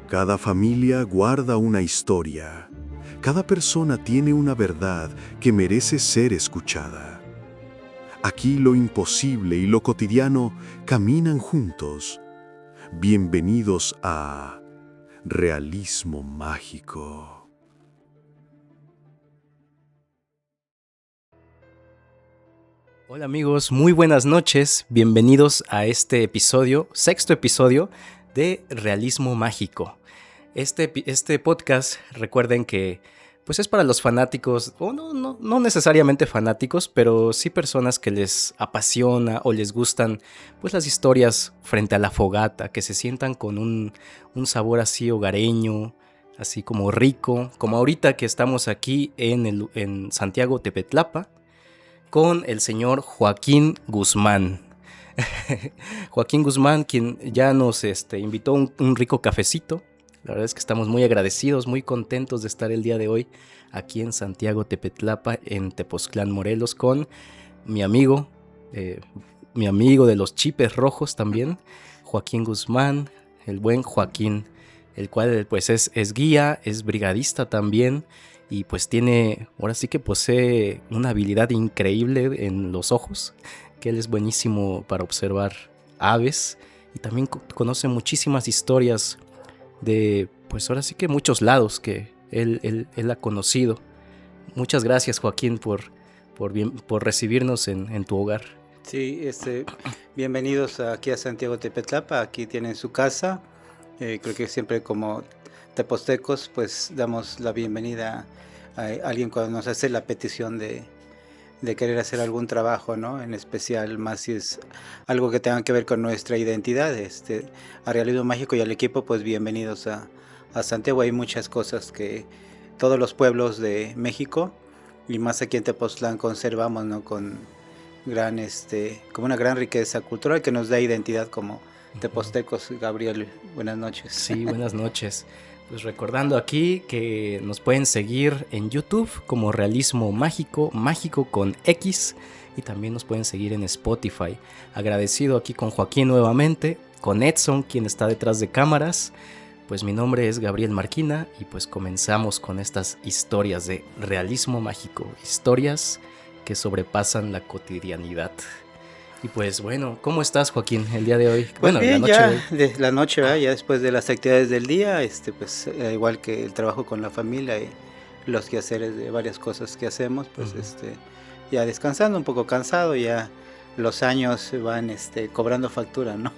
Cada familia guarda una historia. Cada persona tiene una verdad que merece ser escuchada. Aquí lo imposible y lo cotidiano caminan juntos. Bienvenidos a Realismo Mágico. Hola amigos, muy buenas noches. Bienvenidos a este episodio, sexto episodio de Realismo Mágico. Este podcast, recuerden que pues es para los fanáticos, o no necesariamente fanáticos, pero sí personas que les apasiona o les gustan pues las historias frente a la fogata, que se sientan con un sabor así hogareño, así como rico, como ahorita que estamos aquí en Santiago Tepetlapa, con el señor Joaquín Guzmán. Joaquín Guzmán, quien ya nos invitó un rico cafecito. La verdad es que estamos muy agradecidos, muy contentos de estar el día de hoy aquí en Santiago Tepetlapa, en Tepoztlán, Morelos, con mi amigo de los chipes rojos también, Joaquín Guzmán, el buen Joaquín, el cual pues es guía, es brigadista también, y pues ahora sí que posee una habilidad increíble en los ojos, que él es buenísimo para observar aves y también conoce muchísimas historias de, pues ahora sí que muchos lados que él ha conocido. Muchas gracias, Joaquín, por recibirnos en tu hogar. Sí, bienvenidos aquí a Santiago Tepetlapa, aquí tienen su casa. Creo que siempre como tepostecos pues damos la bienvenida a alguien cuando nos hace la petición de querer hacer algún trabajo, ¿no? En especial más si es algo que tenga que ver con nuestra identidad. A Realismo Mágico y al equipo pues bienvenidos a Santiago. Hay muchas cosas que todos los pueblos de México y más aquí en Tepoztlán conservamos, ¿no? Como una gran riqueza cultural que nos da identidad como tepostecos. Gabriel, buenas noches. Sí, buenas noches. Pues recordando aquí que nos pueden seguir en YouTube como Realismo Mágico, mágico con X, y también nos pueden seguir en Spotify. Agradecido aquí con Joaquín nuevamente, con Edson, quien está detrás de cámaras. Pues mi nombre es Gabriel Marquina y pues comenzamos con estas historias de realismo mágico, historias que sobrepasan la cotidianidad. Y pues bueno, ¿cómo estás, Joaquín, el día de hoy? Pues Bueno, bien, la noche ya de hoy. de la noche, ¿verdad? Ya después de las actividades del día, pues igual que el trabajo con la familia y los quehaceres de varias cosas que hacemos, pues ya descansando, un poco cansado, ya los años van cobrando factura, ¿no?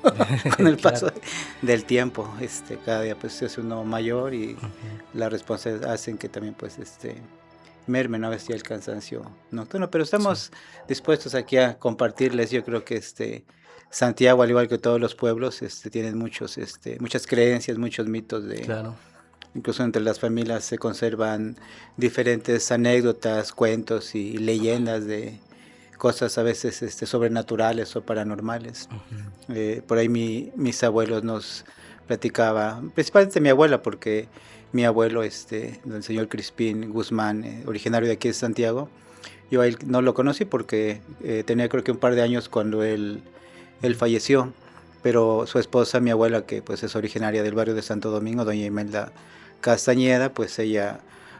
Con el paso del tiempo, cada día pues es uno mayor y las responsabilidades hacen que también pues merme, ¿no? A veces ya el cansancio nocturno, pero estamos dispuestos aquí a compartirles. Yo creo que Santiago, al igual que todos los pueblos, tienen muchas creencias, muchos mitos Claro. incluso entre las familias se conservan diferentes anécdotas, cuentos y leyendas de cosas a veces sobrenaturales o paranormales. Por ahí mis abuelos nos platicaba, principalmente mi abuela, porque mi abuelo, el señor Crispín Guzmán, originario de aquí de Santiago, yo a él no lo conocí porque tenía creo que un par de años cuando él falleció, pero su esposa, mi abuela, que pues es originaria del barrio de Santo Domingo, doña Imelda Castañeda, pues ella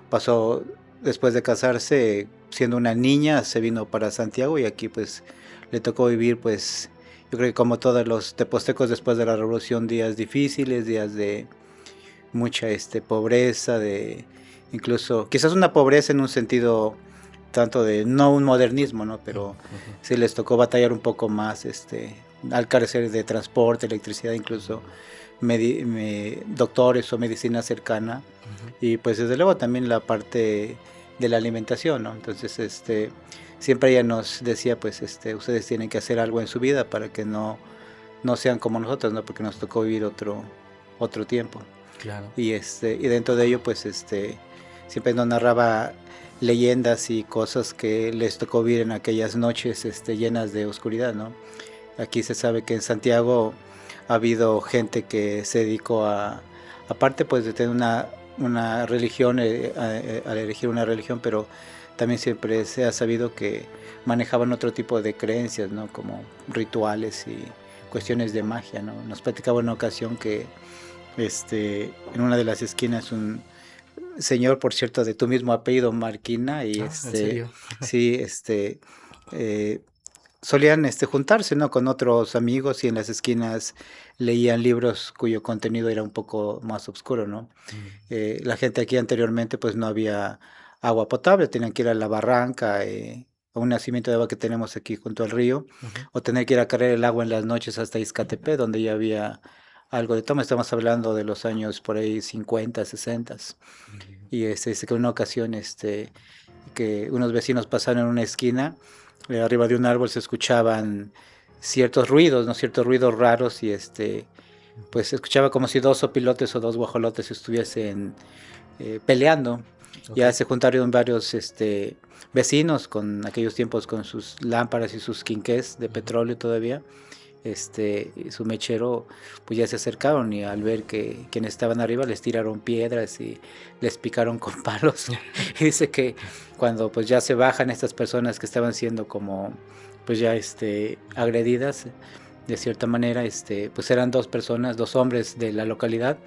pasó, después de casarse, siendo una niña, se vino para Santiago y aquí pues le tocó vivir, pues yo creo que como todos los tepostecos después de la revolución, días difíciles, días de mucha pobreza, de incluso quizás una pobreza en un sentido tanto de no un modernismo, ¿no? Pero sí les tocó batallar un poco más al carecer de transporte, electricidad, incluso doctores o medicina cercana. Y pues desde luego también la parte de la alimentación, ¿no? Entonces siempre ella nos decía, pues ustedes tienen que hacer algo en su vida para que no sean como nosotros, ¿no? Porque nos tocó vivir otro tiempo. Claro. Y dentro de ello pues siempre nos narraba leyendas y cosas que les tocó vivir en aquellas noches llenas de oscuridad, ¿no? Aquí se sabe que en Santiago ha habido gente que se dedicó aparte pues de tener una religión, al elegir una religión, pero también siempre se ha sabido que manejaban otro tipo de creencias, ¿no? Como rituales y cuestiones de magia, ¿no? Nos platicaba en una ocasión que en una de las esquinas un señor, por cierto, de tu mismo apellido, Marquina, y ¿En serio? sí, eh, solían juntarse, ¿no? Con otros amigos y en las esquinas leían libros cuyo contenido era un poco más oscuro, ¿no? La gente aquí anteriormente pues no había agua potable, tenían que ir a la barranca, a un nacimiento de agua que tenemos aquí junto al río, Ujú. o tener que ir a cargar el agua en las noches hasta Izcatepec, donde ya había algo de toma. Estamos hablando de los años por ahí 50, 60. Y dice que en una ocasión que unos vecinos pasaron en una esquina, arriba de un árbol se escuchaban ciertos ruidos, ¿no? Ciertos ruidos raros y pues se escuchaba como si dos opilotes o dos guajolotes estuviesen peleando. Ok. Ya se juntaron varios vecinos con aquellos tiempos con sus lámparas y sus quinqués de petróleo todavía. Y su mechero, pues ya se acercaron y al ver que quienes estaban arriba les tiraron piedras y les picaron con palos. Y dice que cuando pues ya se bajan estas personas que estaban siendo como pues ya agredidas de cierta manera, pues eran dos personas, dos hombres de la localidad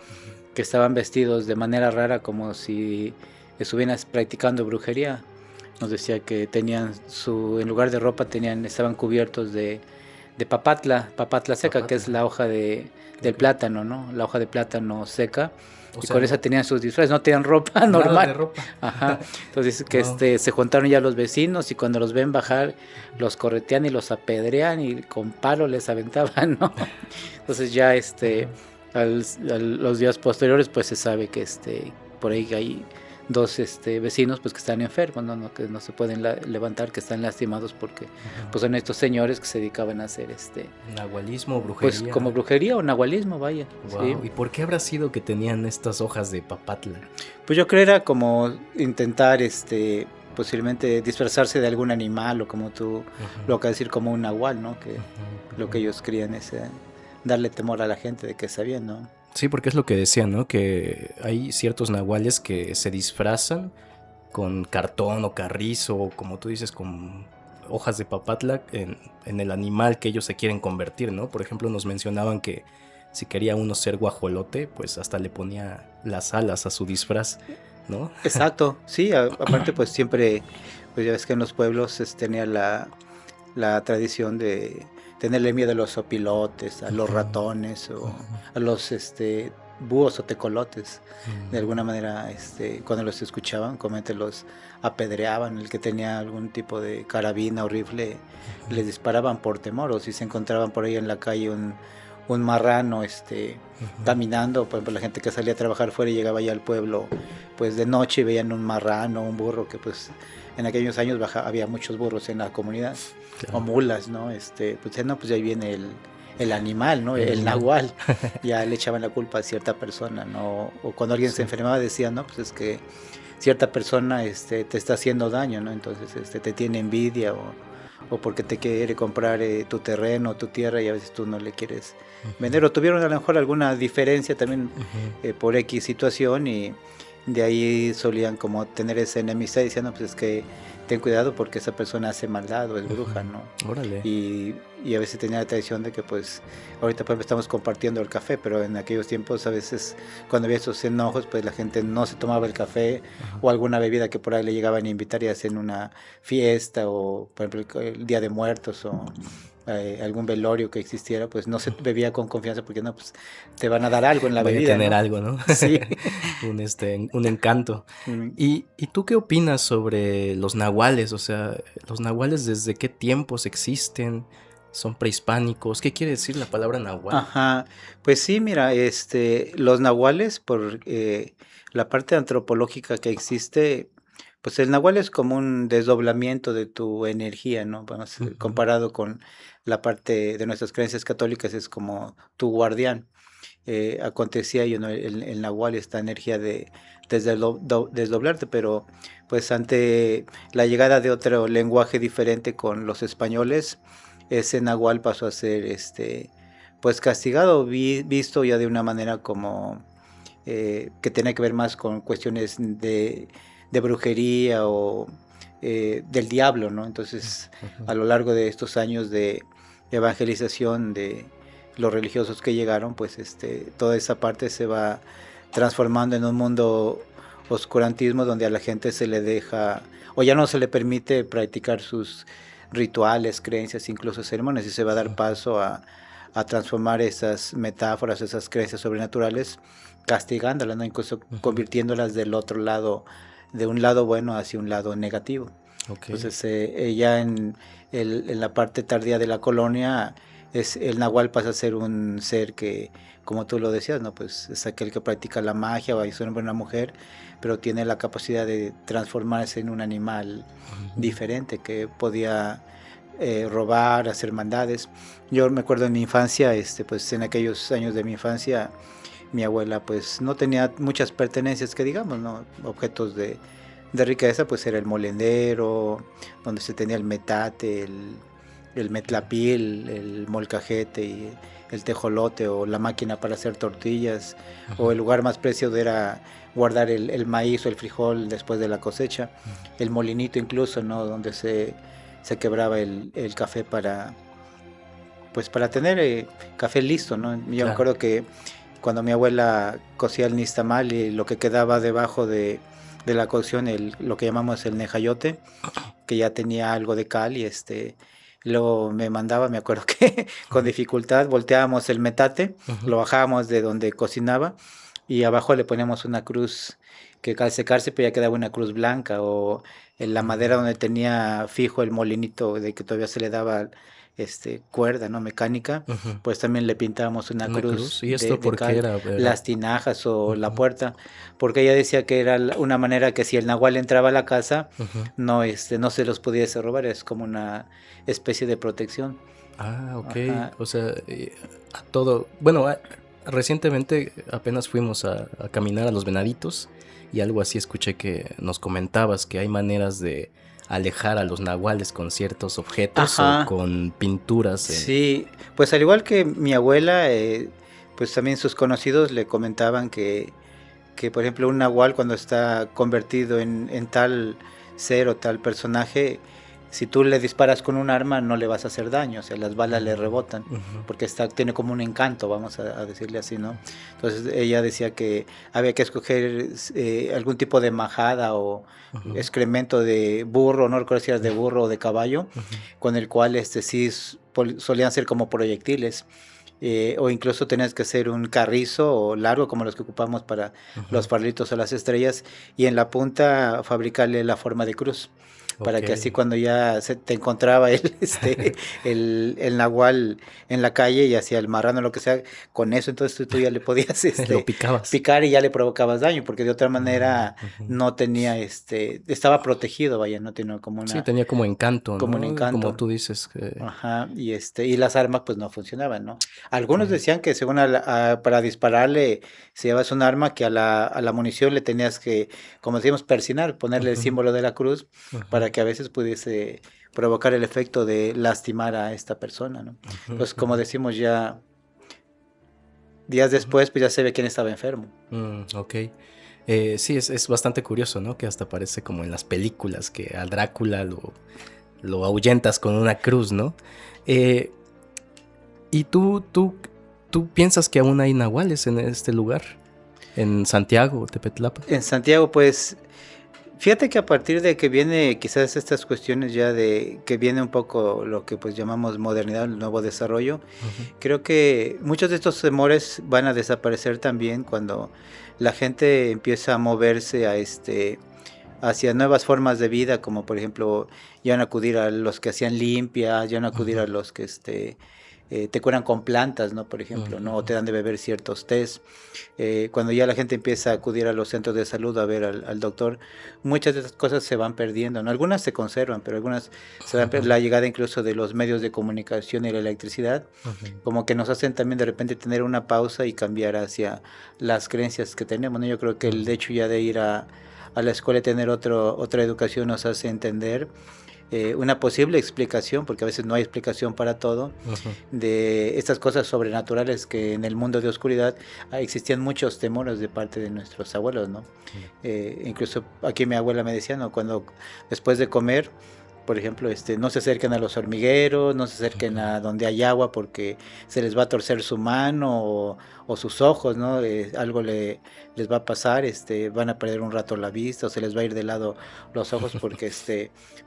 que estaban vestidos de manera rara como si estuvieran practicando brujería. Nos decía que tenían en lugar de ropa estaban cubiertos de papatla seca, que es Papatla. la hoja del plátano, ¿no? La hoja de plátano seca. O Y sea, con esa tenían sus disfraces, no tenían ropa nada de normal. ropa. Ajá. Entonces que Wow. se juntaron ya los vecinos y cuando los ven bajar, los corretean y los apedrean y con palo les aventaban, ¿no? Entonces ya a los días posteriores pues se sabe que por ahí hay dos vecinos pues que están enfermos, ¿no? Que no se pueden levantar, que están lastimados porque pues son estos señores que se dedicaban a hacer Nahualismo, pues brujería. como brujería o nahualismo, vaya. Wow. Sí. ¿Y por qué habrá sido que tenían estas hojas de papatla? Pues yo creo era como intentar posiblemente disfrazarse de algún animal o como tú lo acabas de decir, como un nahual, ¿no? Que lo que ellos querían es darle temor a la gente de que sabían, ¿no? Sí, porque es lo que decían, ¿no? Que hay ciertos nahuales que se disfrazan con cartón o carrizo, o como tú dices, con hojas de papatla en el animal que ellos se quieren convertir, ¿no? Por ejemplo, nos mencionaban que si quería uno ser guajolote, pues hasta le ponía las alas a su disfraz, ¿no? Exacto, sí, aparte pues siempre, pues ya ves que en los pueblos tenía la tradición de tenerle miedo a los opilotes, a los ratones o a los búhos o tecolotes. De alguna manera, cuando los escuchaban, comúnmente los apedreaban. El que tenía algún tipo de carabina o rifle, les disparaban por temor. O si se encontraban por ahí en la calle un marrano caminando, por ejemplo, la gente que salía a trabajar fuera y llegaba ya al pueblo, pues de noche veían un marrano, un burro, que pues en aquellos años había muchos burros en la comunidad, Claro. o mulas, ¿no? Pues no, pues ahí viene el animal, ¿no? El El animal. nahual. Ya le echaban la culpa a cierta persona, ¿no? O cuando alguien se enfermaba decían, no, pues es que cierta persona te está haciendo daño, ¿no? Entonces te tiene envidia o porque te quiere comprar tu terreno, tu tierra y a veces tú no le quieres vender. O tuvieron a lo mejor alguna diferencia también por X situación y de ahí solían como tener esa enemistad diciendo, pues es que ten cuidado porque esa persona hace maldad o es bruja, ¿no? Órale. Y a veces tenía la tradición de que pues ahorita por ejemplo estamos compartiendo el café, pero en aquellos tiempos a veces cuando había esos enojos pues la gente no se tomaba el café o alguna bebida que por ahí le llegaban a invitar y hacen una fiesta o por ejemplo el Día de Muertos o algún velorio que existiera, pues no se bebía con confianza porque no, pues te van a dar algo en la Vaya bebida, a tener ¿no? algo, ¿no? Sí. un encanto. ¿Y tú qué opinas sobre los nahuales? O sea, ¿los nahuales desde qué tiempos existen? ¿Son prehispánicos? ¿Qué quiere decir la palabra nahual? Ajá, pues sí, mira, los nahuales, por la parte antropológica que existe, pues el nahual es como un desdoblamiento de tu energía, ¿no? Vamos, comparado con la parte de nuestras creencias católicas, es como tu guardián. Acontecía yo, ¿no? El nahual, esta energía de desdoblarte, pero pues ante la llegada de otro lenguaje diferente con los españoles, ese nahual pasó a ser pues castigado, visto ya de una manera como que tenía que ver más con cuestiones de brujería o del diablo, ¿no? Entonces, a lo largo de estos años de evangelización de los religiosos que llegaron, pues toda esa parte se va transformando en un mundo oscurantismo donde a la gente se le deja, o ya no se le permite practicar sus rituales, creencias, incluso ceremonias, y se va a dar paso a transformar esas metáforas, esas creencias sobrenaturales, castigándolas, ¿no? Incluso convirtiéndolas del otro lado, de un lado bueno hacia un lado negativo. Okay. Entonces, ya en la parte tardía de la colonia, el nahual pasa a ser un ser que, como tú lo decías, ¿no? Pues es aquel que practica la magia, o es una mujer, pero tiene la capacidad de transformarse en un animal diferente, que podía robar, hacer maldades. Yo me acuerdo en mi infancia, pues en aquellos años de mi infancia, mi abuela pues no tenía muchas pertenencias que digamos, ¿no? Objetos de riqueza, pues era el molendero, donde se tenía el metate, el metlapil, el molcajete y el tejolote, o la máquina para hacer tortillas, o el lugar más preciado era guardar el maíz o el frijol después de la cosecha, el molinito incluso, ¿no? Donde se quebraba el café para tener café listo, ¿no? Yo me acuerdo que cuando mi abuela cocía el nixtamal, y lo que quedaba debajo de la cocción, lo que llamamos el nejayote, que ya tenía algo de cal, y luego me mandaba, me acuerdo que con dificultad volteábamos el metate, lo bajábamos de donde cocinaba, y abajo le poníamos una cruz que al secarse pues ya quedaba una cruz blanca, o en la madera donde tenía fijo el molinito, de que todavía se le daba cuerda, ¿no? Mecánica, pues también le pintábamos una cruz. ¿Y esto por qué era? Las tinajas o la puerta, porque ella decía que era una manera que si el nahual entraba a la casa, no se los pudiese robar, es como una especie de protección. Ah, ok. O sea, a todo, bueno, recientemente apenas fuimos a caminar a los Venaditos, y algo así escuché que nos comentabas que hay maneras de alejar a los nahuales con ciertos objetos o con pinturas. Sí, pues al igual que mi abuela, pues también sus conocidos le comentaban que por ejemplo un nahual cuando está convertido en tal ser o tal personaje, si tú le disparas con un arma no le vas a hacer daño, o sea, las balas le rebotan, porque tiene como un encanto, vamos a decirle así, ¿no? Entonces ella decía que había que escoger algún tipo de majada o excremento de burro, no recuerdo si era de burro o de caballo, con el cual sí solían ser como proyectiles. O incluso tenías que hacer un carrizo o largo como los que ocupamos para los farolitos o las estrellas, y en la punta fabricarle la forma de cruz. Para que así cuando ya te encontraba el nahual en la calle, y hacia el marrano, lo que sea, con eso entonces tú ya le podías lo picabas. Picar, y ya le provocabas daño, porque de otra manera no tenía, estaba protegido, vaya, no tenía como una... Sí, tenía como encanto, como ¿no? Un encanto. Como tú dices. Ajá, y las armas pues no funcionaban, ¿no? Algunos decían que según para dispararle, si llevas un arma, que a la munición le tenías que, como decíamos, persinar, ponerle el símbolo de la cruz, para que a veces pudiese provocar el efecto de lastimar a esta persona, ¿no? Pues como decimos, ya días después pues ya se ve quién estaba enfermo. Ok. Sí, es bastante curioso, ¿no? Que hasta parece como en las películas, que a Drácula lo ahuyentas con una cruz, ¿no? ¿Y tú piensas que aún hay nahuales en este lugar? ¿En Santiago, Tepetlapa? En Santiago, pues... Fíjate que a partir de que viene quizás estas cuestiones ya de que viene un poco lo que pues llamamos modernidad, el nuevo desarrollo, creo que muchos de estos temores van a desaparecer también cuando la gente empieza a moverse hacia nuevas formas de vida, como por ejemplo ya van a acudir a los que hacían limpia, ya van a acudir a los que te curan con plantas, ¿no? Por ejemplo, ¿no? O te dan de beber ciertos tés. Cuando ya la gente empieza a acudir a los centros de salud a ver al doctor, muchas de esas cosas se van perdiendo, ¿no? Algunas se conservan, pero algunas se van perdiendo. La llegada incluso de los medios de comunicación y la electricidad, como que nos hacen también de repente tener una pausa y cambiar hacia las creencias que tenemos, ¿no? Yo creo que el hecho ya de ir a la escuela y tener otra educación nos hace entender una posible explicación, porque a veces no hay explicación para todo, de estas cosas sobrenaturales que en el mundo de oscuridad existían muchos temores de parte de nuestros abuelos, ¿no? Incluso aquí mi abuela me decía, ¿no? Cuando después de comer por ejemplo, no se acerquen a los hormigueros, no se acerquen a donde hay agua porque se les va a torcer su mano o sus ojos, ¿no? Algo les va a pasar, van a perder un rato la vista o se les va a ir de lado los ojos porque,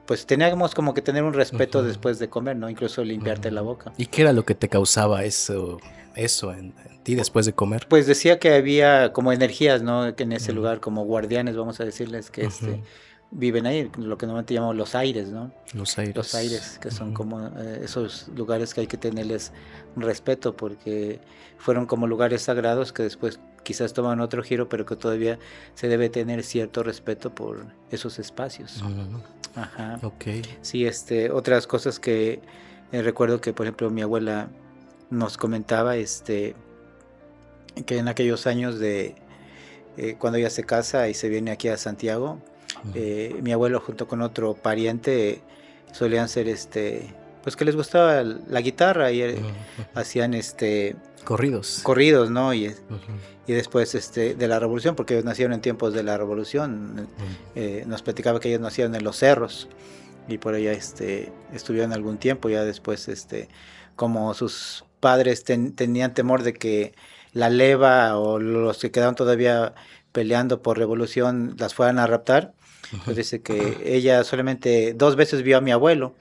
pues teníamos como que tener un respeto después de comer, ¿no? Incluso limpiarte la boca. ¿Y qué era lo que te causaba eso en ti después de comer? Pues decía que había como energías, ¿no? Que en ese lugar, como guardianes, vamos a decirles, que viven ahí, lo que normalmente llamamos los aires, ¿no? Los aires. Los aires, que son como esos lugares que hay que tenerles respeto porque fueron como lugares sagrados que después quizás toman otro giro, pero que todavía se debe tener cierto respeto por esos espacios. Ajá. Ok. Sí, otras cosas que recuerdo que, por ejemplo, mi abuela nos comentaba, que en aquellos años de cuando ella se casa y se viene aquí a Santiago, mi abuelo junto con otro pariente solían ser pues que les gustaba la guitarra y hacían corridos, ¿no? Y después de la revolución, porque ellos nacieron en tiempos de la revolución, nos platicaba que ellos nacieron en los cerros y por allá estuvieron algún tiempo. Ya después como sus padres tenían temor de que la leva o los que quedaron todavía peleando por revolución las fueran a raptar. Pues dice que ella solamente 2 veces vio a mi abuelo.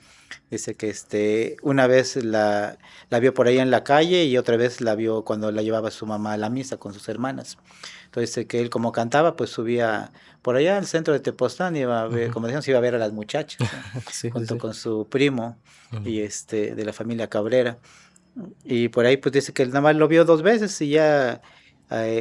Dice que una vez la vio por ahí en la calle y otra vez la vio cuando la llevaba su mamá a la misa con sus hermanas. Entonces dice que él como cantaba pues subía por allá al centro de Tepoztlán y iba a ver, como decíamos, iba a ver a las muchachas, ¿no? Sí, junto con su primo y de la familia Cabrera. Y por ahí pues dice que él nada más lo vio 2 veces y ya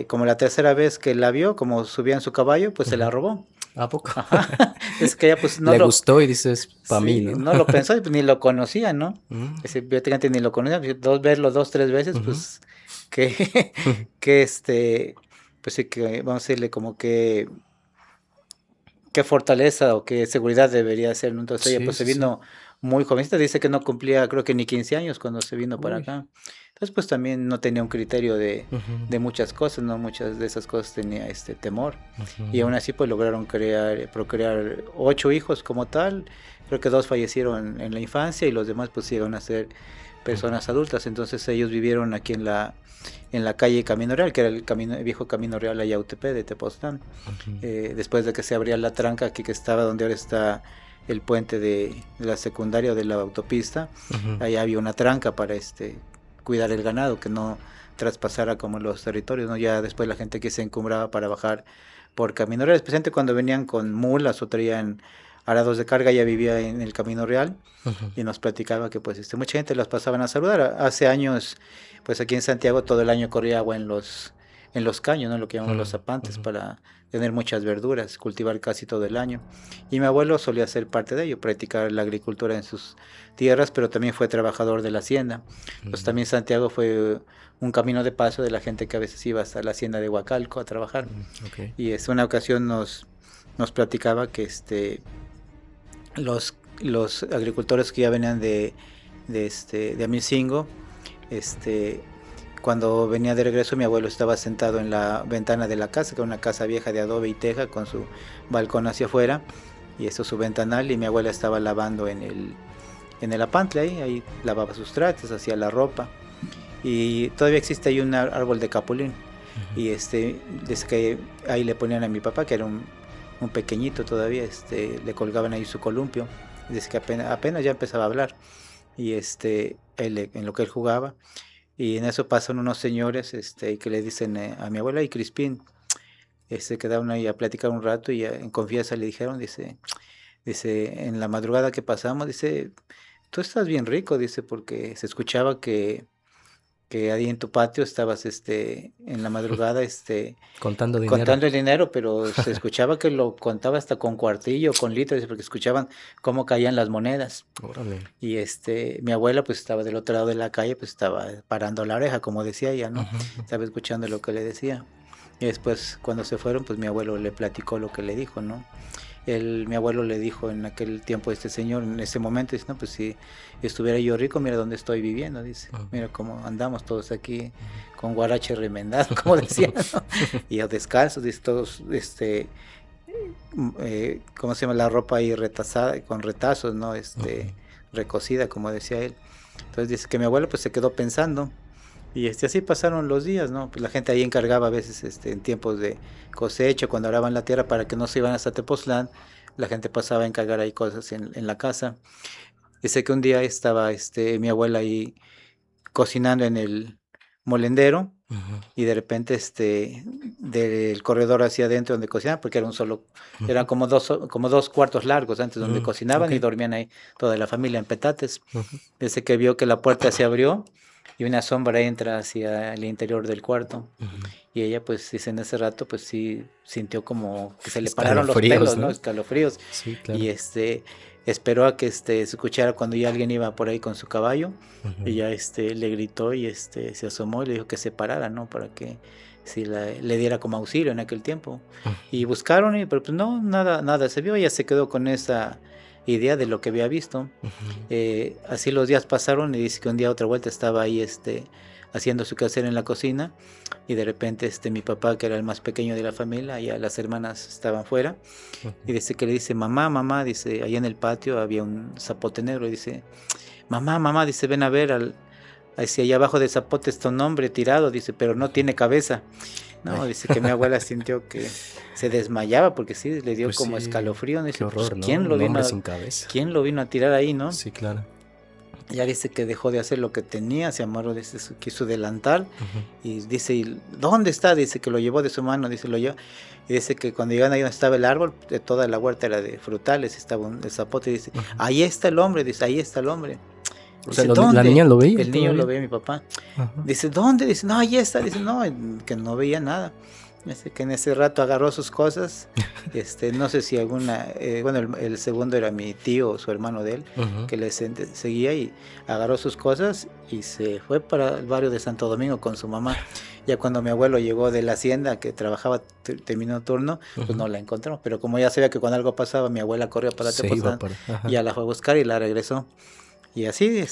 como la tercera vez que la vio, como subía en su caballo, pues se la robó. ¿A poco? Ajá. Es que ella pues no le gustó y dices, para mí, ¿no? No lo pensó, pues, ni lo conocía, ¿no? Prácticamente ni lo conocía, verlo 2, 3 veces, pues que pues sí que vamos a decirle como que qué fortaleza o qué seguridad debería ser, ¿no? Entonces ella pues se vino muy jovencita, dice que no cumplía creo que ni 15 años cuando se vino para acá. Entonces pues también no tenía un criterio de muchas cosas, ¿no? Muchas de esas cosas tenía temor. Y aún así pues lograron procrear 8 hijos como tal. Creo que 2 fallecieron en la infancia y los demás pues llegaron a ser personas adultas. Entonces ellos vivieron aquí en la calle Camino Real, que era el viejo Camino Real a Yautepec de Tepoztlán. Después de que se abría la tranca aquí que estaba donde ahora está el puente de la secundaria o de la autopista, allá había una tranca para cuidar el ganado, que no traspasara como los territorios, ¿no? Ya después la gente que se encumbraba para bajar por Camino Real, especialmente cuando venían con mulas o traían arados de carga, ya vivía en el Camino Real y nos platicaba que pues mucha gente las pasaban a saludar. Hace años, pues aquí en Santiago todo el año corría agua en los caños, ¿no? Lo que llamamos los zapantes, para tener muchas verduras, cultivar casi todo el año. Y mi abuelo solía ser parte de ello, practicar la agricultura en sus tierras, pero también fue trabajador de la hacienda. Pues también Santiago fue un camino de paso de la gente que a veces iba hasta la hacienda de Huacalco a trabajar. Y una ocasión nos platicaba que los agricultores que ya venían de Amicingo, cuando venía de regreso, mi abuelo estaba sentado en la ventana de la casa, que era una casa vieja de adobe y teja, con su balcón hacia afuera, y su ventanal, y mi abuela estaba lavando en el apantle, ahí lavaba sus trastes, hacía la ropa, y todavía existe ahí un árbol de capulín, y desde que ahí le ponían a mi papá, que era un pequeñito todavía, le colgaban ahí su columpio, desde que apenas ya empezaba a hablar, y en lo que él jugaba. Y en eso pasan unos señores que le dicen a mi abuela y Crispín, quedaron ahí a platicar un rato y en confianza le dijeron, dice, en la madrugada que pasamos, dice, tú estás bien rico, dice, porque se escuchaba que ahí en tu patio estabas en la madrugada contando el dinero, pero se escuchaba que lo contaba hasta con cuartillo, con litros, porque escuchaban cómo caían las monedas. Órale. Y mi abuela pues estaba del otro lado de la calle, pues estaba parando la oreja, como decía ella, ¿no? Estaba escuchando lo que le decía. Y después cuando se fueron, pues mi abuelo le platicó lo que le dijo, ¿no? Mi abuelo le dijo en aquel tiempo a este señor, en ese momento, dice, no, pues si estuviera yo rico, mira dónde estoy viviendo, dice, mira cómo andamos todos aquí con guarache remendado, como decía, ¿no? Y a descalzos, dice, todos ¿cómo se llama? La ropa ahí retazada, con retazos, ¿no? Recocida, como decía él. Entonces dice que mi abuelo pues se quedó pensando. Y así pasaron los días, ¿no? Pues la gente ahí encargaba a veces en tiempos de cosecha, cuando araban la tierra para que no se iban hasta Tepoztlán, la gente pasaba a encargar ahí cosas en la casa. Dice que un día estaba mi abuela ahí cocinando en el molendero y de repente del corredor hacia adentro donde cocinaban, porque era un solo, eran como dos cuartos largos antes donde cocinaban y dormían ahí toda la familia en petates. Dice que vio que la puerta se abrió y una sombra entra hacia el interior del cuarto. Y ella, pues, dice, en ese rato, pues sí sintió como que se le pararon los pelos, ¿no? Escalofríos. Sí, claro. Y esperó a que se escuchara cuando ya alguien iba por ahí con su caballo. Y ya le gritó y se asomó y le dijo que se parara, ¿no? Para que le diera como auxilio en aquel tiempo. Y buscaron, pero pues no, nada se vio. Ella se quedó con esa idea de lo que había visto. Así los días pasaron y dice que un día otra vuelta estaba ahí haciendo su quehacer en la cocina y de repente mi papá, que era el más pequeño de la familia, ya las hermanas estaban fuera y dice que le dice, mamá, dice, allá en el patio había un zapote negro y dice, mamá, dice, ven a ver, hacia allá abajo del zapote está un hombre tirado, dice, pero no tiene cabeza. No, dice que mi abuela sintió que se desmayaba porque sí, le dio pues como escalofrío. Dice, qué horror, pues, ¿quién, ¿no? ¿Quién lo vino a tirar ahí, no? Sí, claro. Ya dice que dejó de hacer lo que tenía, se amarró su delantal y dice, ¿dónde está? Dice que lo llevó de su mano, dice, lo llevó. Y dice que cuando llegan ahí donde estaba el árbol, de toda la huerta era de frutales, estaba el zapote y dice, ahí está el hombre, dice, ahí está el hombre. Dice, o sea, la niña lo veía. El niño lo veía, mi papá. Dice, ¿dónde? Dice, no, ahí está. Dice, no, que no veía nada. Dice que en ese rato agarró sus cosas. No sé si el segundo era mi tío o su hermano de él, que le seguía y agarró sus cosas y se fue para el barrio de Santo Domingo con su mamá. Ya cuando mi abuelo llegó de la hacienda, que trabajaba, terminó turno, pues no la encontramos. Pero como ya sabía que cuando algo pasaba, mi abuela corrió para Tepoztlán, ya la fue a buscar y la regresó. Y así,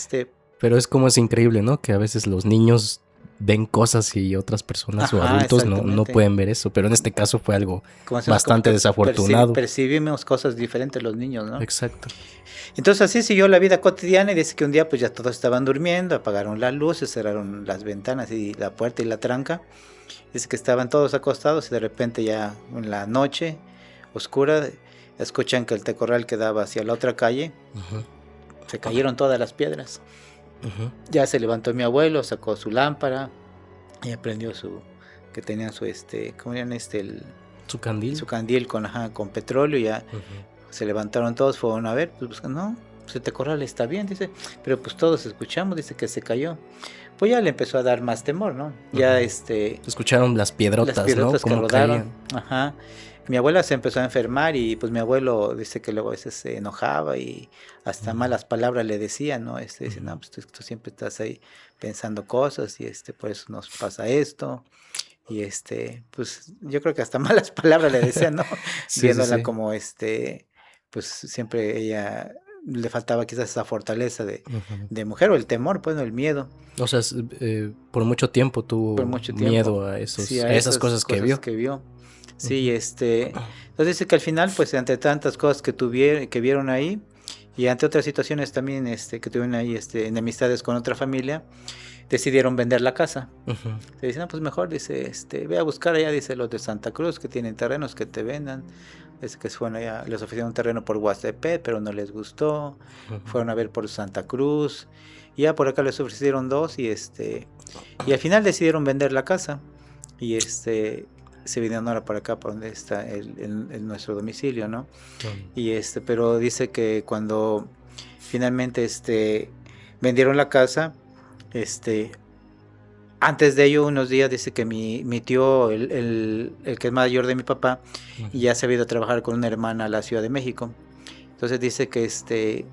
Pero es como es increíble, ¿no? Que a veces los niños ven cosas y otras personas o adultos no pueden ver eso. Pero en este caso fue algo bastante desafortunado. Percibimos cosas diferentes los niños, ¿no? Exacto. Entonces así siguió la vida cotidiana y dice que un día pues ya todos estaban durmiendo, apagaron las luces, cerraron las ventanas y la puerta y la tranca. Dice que estaban todos acostados y de repente ya en la noche oscura escuchan que el tecorral que daba hacia la otra calle. Se cayeron todas las piedras. Ya se levantó mi abuelo, sacó su lámpara y prendió que tenían ¿cómo llaman su candil? Su candil con petróleo. Ya se levantaron todos, fueron a ver, pues no, pues el tecorral está bien, dice, pero pues todos escuchamos, dice que se cayó. Pues ya le empezó a dar más temor, ¿no? Ya escucharon las piedrotas, ¿no? Que rodaron. Mi abuela se empezó a enfermar y pues mi abuelo dice que luego a veces se enojaba y hasta malas palabras le decía, ¿no? Dice, no, pues tú siempre estás ahí pensando cosas y por eso nos pasa esto. Y pues yo creo que hasta malas palabras le decían, ¿no? Viéndola como pues siempre ella le faltaba quizás esa fortaleza de mujer o el temor, pues, no, el miedo. O sea, por mucho tiempo tuvo miedo a esas cosas que vio. Sí, entonces dice que al final, pues, ante tantas cosas que vieron ahí, y ante otras situaciones también que tuvieron ahí enemistades con otra familia, decidieron vender la casa. Se dicen, no, pues mejor, dice, ve a buscar allá, dice, los de Santa Cruz que tienen terrenos que te vendan. Dice que fueron allá, les ofrecieron un terreno por Huastepec, pero no les gustó. Fueron a ver por Santa Cruz. Y ya por acá les ofrecieron 2 y al final decidieron vender la casa. Y se vinieron ahora para acá, para donde está nuestro domicilio, ¿no? Y pero dice que cuando finalmente vendieron la casa, antes de ello, unos días, dice que mi tío, el que es mayor de mi papá, ya se había ido a trabajar con una hermana a la Ciudad de México. Entonces dice que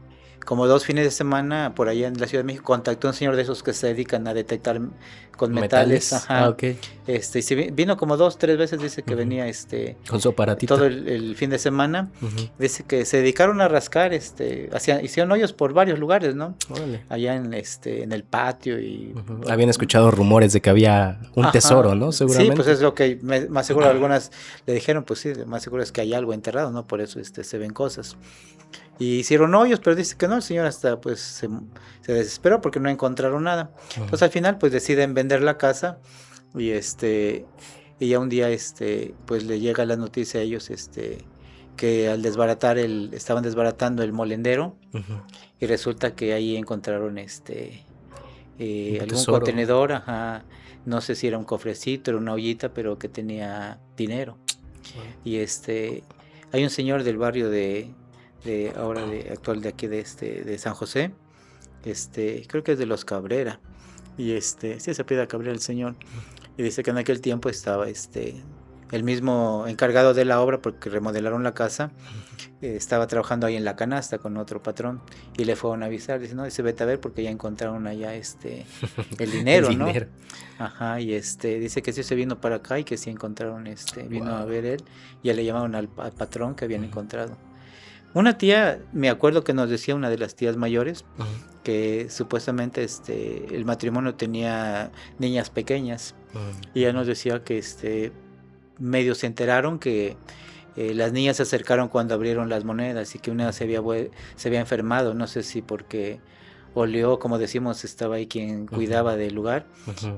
como 2 fines de semana por allá en la Ciudad de México, contactó a un señor de esos que se dedican a detectar con metales. Ajá. Ok. Y vino como 2, 3 veces, dice que venía con su aparatito. todo el fin de semana. Dice que se dedicaron a rascar, hicieron hoyos por varios lugares, ¿no? Órale. Allá en el patio y... Habían escuchado rumores de que había un tesoro, ¿no? Seguramente. Sí, pues es lo que más seguro algunas le dijeron, pues sí, más seguro es que hay algo enterrado, ¿no? Por eso se ven cosas. Y hicieron hoyos, pero dice que no, el señor hasta pues se desesperó porque no encontraron nada. Entonces al final pues deciden vender la casa y y ya un día pues le llega la noticia a ellos que al desbaratar estaban desbaratando el molendero y resulta que ahí encontraron algún tesoro. contenedor, ajá, no sé si era un cofrecito, era una ollita, pero que tenía dinero. Y hay un señor del barrio actual de aquí de San José, creo que es de los Cabrera, y sí se apellida Cabrera el señor, y dice que en aquel tiempo estaba el mismo encargado de la obra, porque remodelaron la casa, estaba trabajando ahí en la canasta con otro patrón, y le fueron a avisar, dice, no, dice, vete a ver porque ya encontraron allá el dinero, El ¿no? dinero. Ajá, y dice que sí se vino para acá y que sí encontraron, vino a ver él, y ya le llamaron al patrón que habían encontrado. Una tía, me acuerdo que nos decía, una de las tías mayores, que supuestamente el matrimonio tenía niñas pequeñas, y ella nos decía que medio se enteraron que las niñas se acercaron cuando abrieron las monedas y que una se había enfermado, no sé si porque olió, como decimos, estaba ahí quien cuidaba del lugar,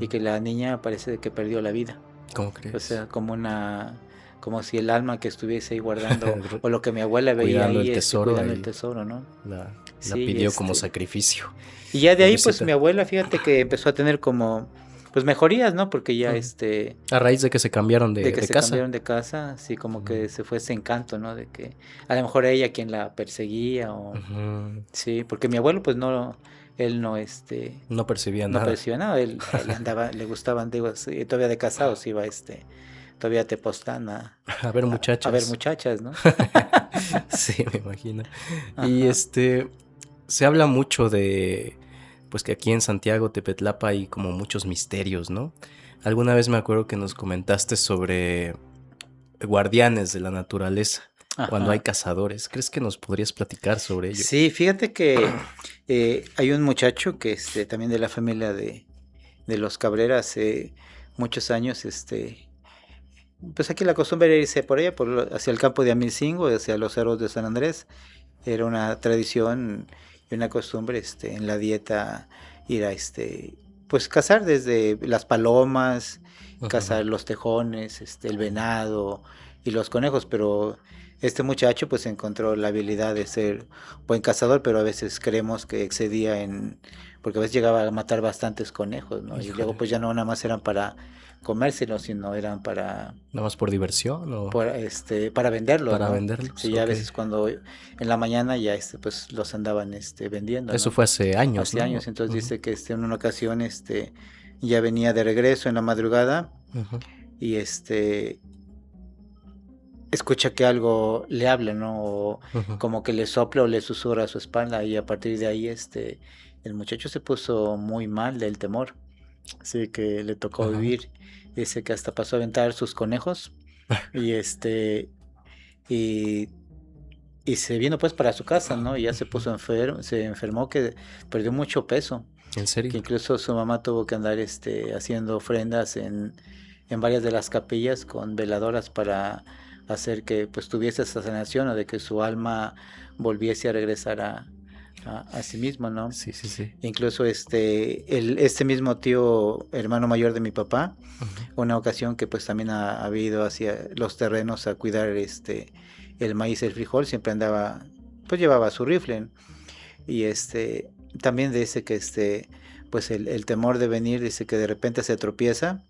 y que la niña parece que perdió la vida. ¿Cómo crees? O sea, como si el alma que estuviese ahí guardando, o lo que mi abuela veía cuidando ahí, el tesoro, cuidando el tesoro, ¿no? La Sí, pidió como sacrificio. Y ya de ahí, Pobrecita. pues mi abuela, fíjate que empezó a tener como, pues mejorías, ¿no? Porque ya a raíz de que se cambiaron de que se casa. cambiaron de casa, así como que se fue ese encanto, ¿no? De que a lo mejor ella quien la perseguía, o sí, porque mi abuelo, pues no, él no, no percibía no nada. percibía nada, él andaba, le gustaban, digo, todavía de casados iba todavía a Tepoztlán a ver muchachas. a ver muchachas, ¿no? Sí, me imagino. Ajá. Y se habla mucho de, pues que aquí en Santiago, Tepetlapa, hay como muchos misterios, ¿no? Alguna vez me acuerdo que nos comentaste sobre guardianes de la naturaleza, cuando hay cazadores. ¿Crees que nos podrías platicar sobre ello? Sí, fíjate que hay un muchacho que también de la familia de los Cabrera, hace muchos años, pues aquí la costumbre era irse por allá, hacia el campo de Amilcingo, hacia los cerros de San Andrés. Era una tradición y una costumbre en la dieta ir a pues cazar desde las palomas, cazar los tejones, el venado y los conejos, pero este muchacho pues encontró la habilidad de ser buen cazador, pero a veces creemos que excedía porque a veces llegaba a matar bastantes conejos, ¿no? Y luego pues ya no nada más eran para comérselos, sino eran para... ¿Nada más por diversión o...? Para venderlos, Para ¿no? venderlos, Sí, ya a veces cuando en la mañana ya pues los andaban vendiendo, Eso ¿no? fue hace años, Hace ¿no? años, entonces dice que en una ocasión ya venía de regreso en la madrugada y escucha que algo le habla, ¿no? O como que le sopla o le susurra a su espalda, y a partir de ahí el muchacho se puso muy mal del temor, así que le tocó vivir. Dice que hasta pasó a aventar sus conejos y y se vino pues para su casa, ¿no? Y ya se puso se enfermó, que perdió mucho peso. ¿En serio? Que incluso su mamá tuvo que andar haciendo ofrendas en varias de las capillas con veladoras para hacer que pues tuviese esa sanación, o de que su alma volviese a regresar a sí mismo, ¿no? Sí, sí, sí. Incluso este mismo tío, hermano mayor de mi papá, una ocasión que pues también ha ido hacia los terrenos a cuidar el maíz, el frijol, siempre andaba, pues llevaba su rifle, y también dice que pues el temor de venir, dice que de repente se tropieza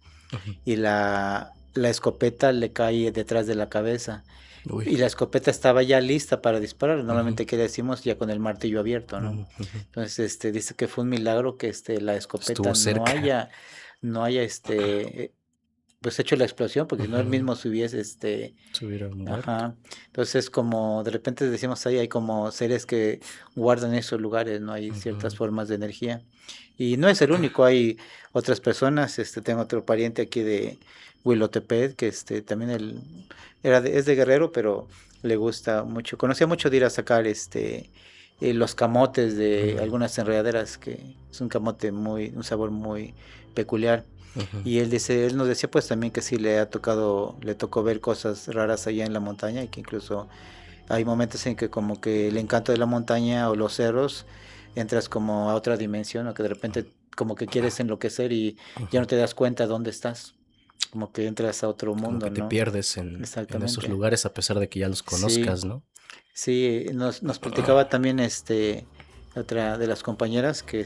y la escopeta le cae detrás de la cabeza. Uy. Y la escopeta estaba ya lista para disparar, normalmente que decimos ya con el martillo abierto, ¿no? Entonces dice que fue un milagro que la escopeta no haya pues hecho la explosión, porque si no él Ujú. mismo se hubiese, Se hubiera muerto. ajá. Entonces, como de repente decimos ahí, hay como seres que guardan esos lugares, ¿no? Hay ciertas Ujú. formas de energía. Y no es el único, hay otras personas, tengo otro pariente aquí de Huilotepet, que también él es de Guerrero, pero le gusta mucho, conocía mucho de ir a sacar los camotes de Ujú. algunas enredaderas, que es un camote un sabor muy peculiar. Ujú. Y él nos decía pues también que sí le tocó ver cosas raras allá en la montaña y que incluso hay momentos en que como que el encanto de la montaña o los cerros entras como a otra dimensión o que de repente como que quieres enloquecer y ya no Ujú. te das cuenta dónde estás, como que entras a otro Como mundo, que te ¿no? pierdes en esos Exactamente. lugares a pesar de que ya los Sí, conozcas, ¿no? sí, nos platicaba también otra de las compañeras que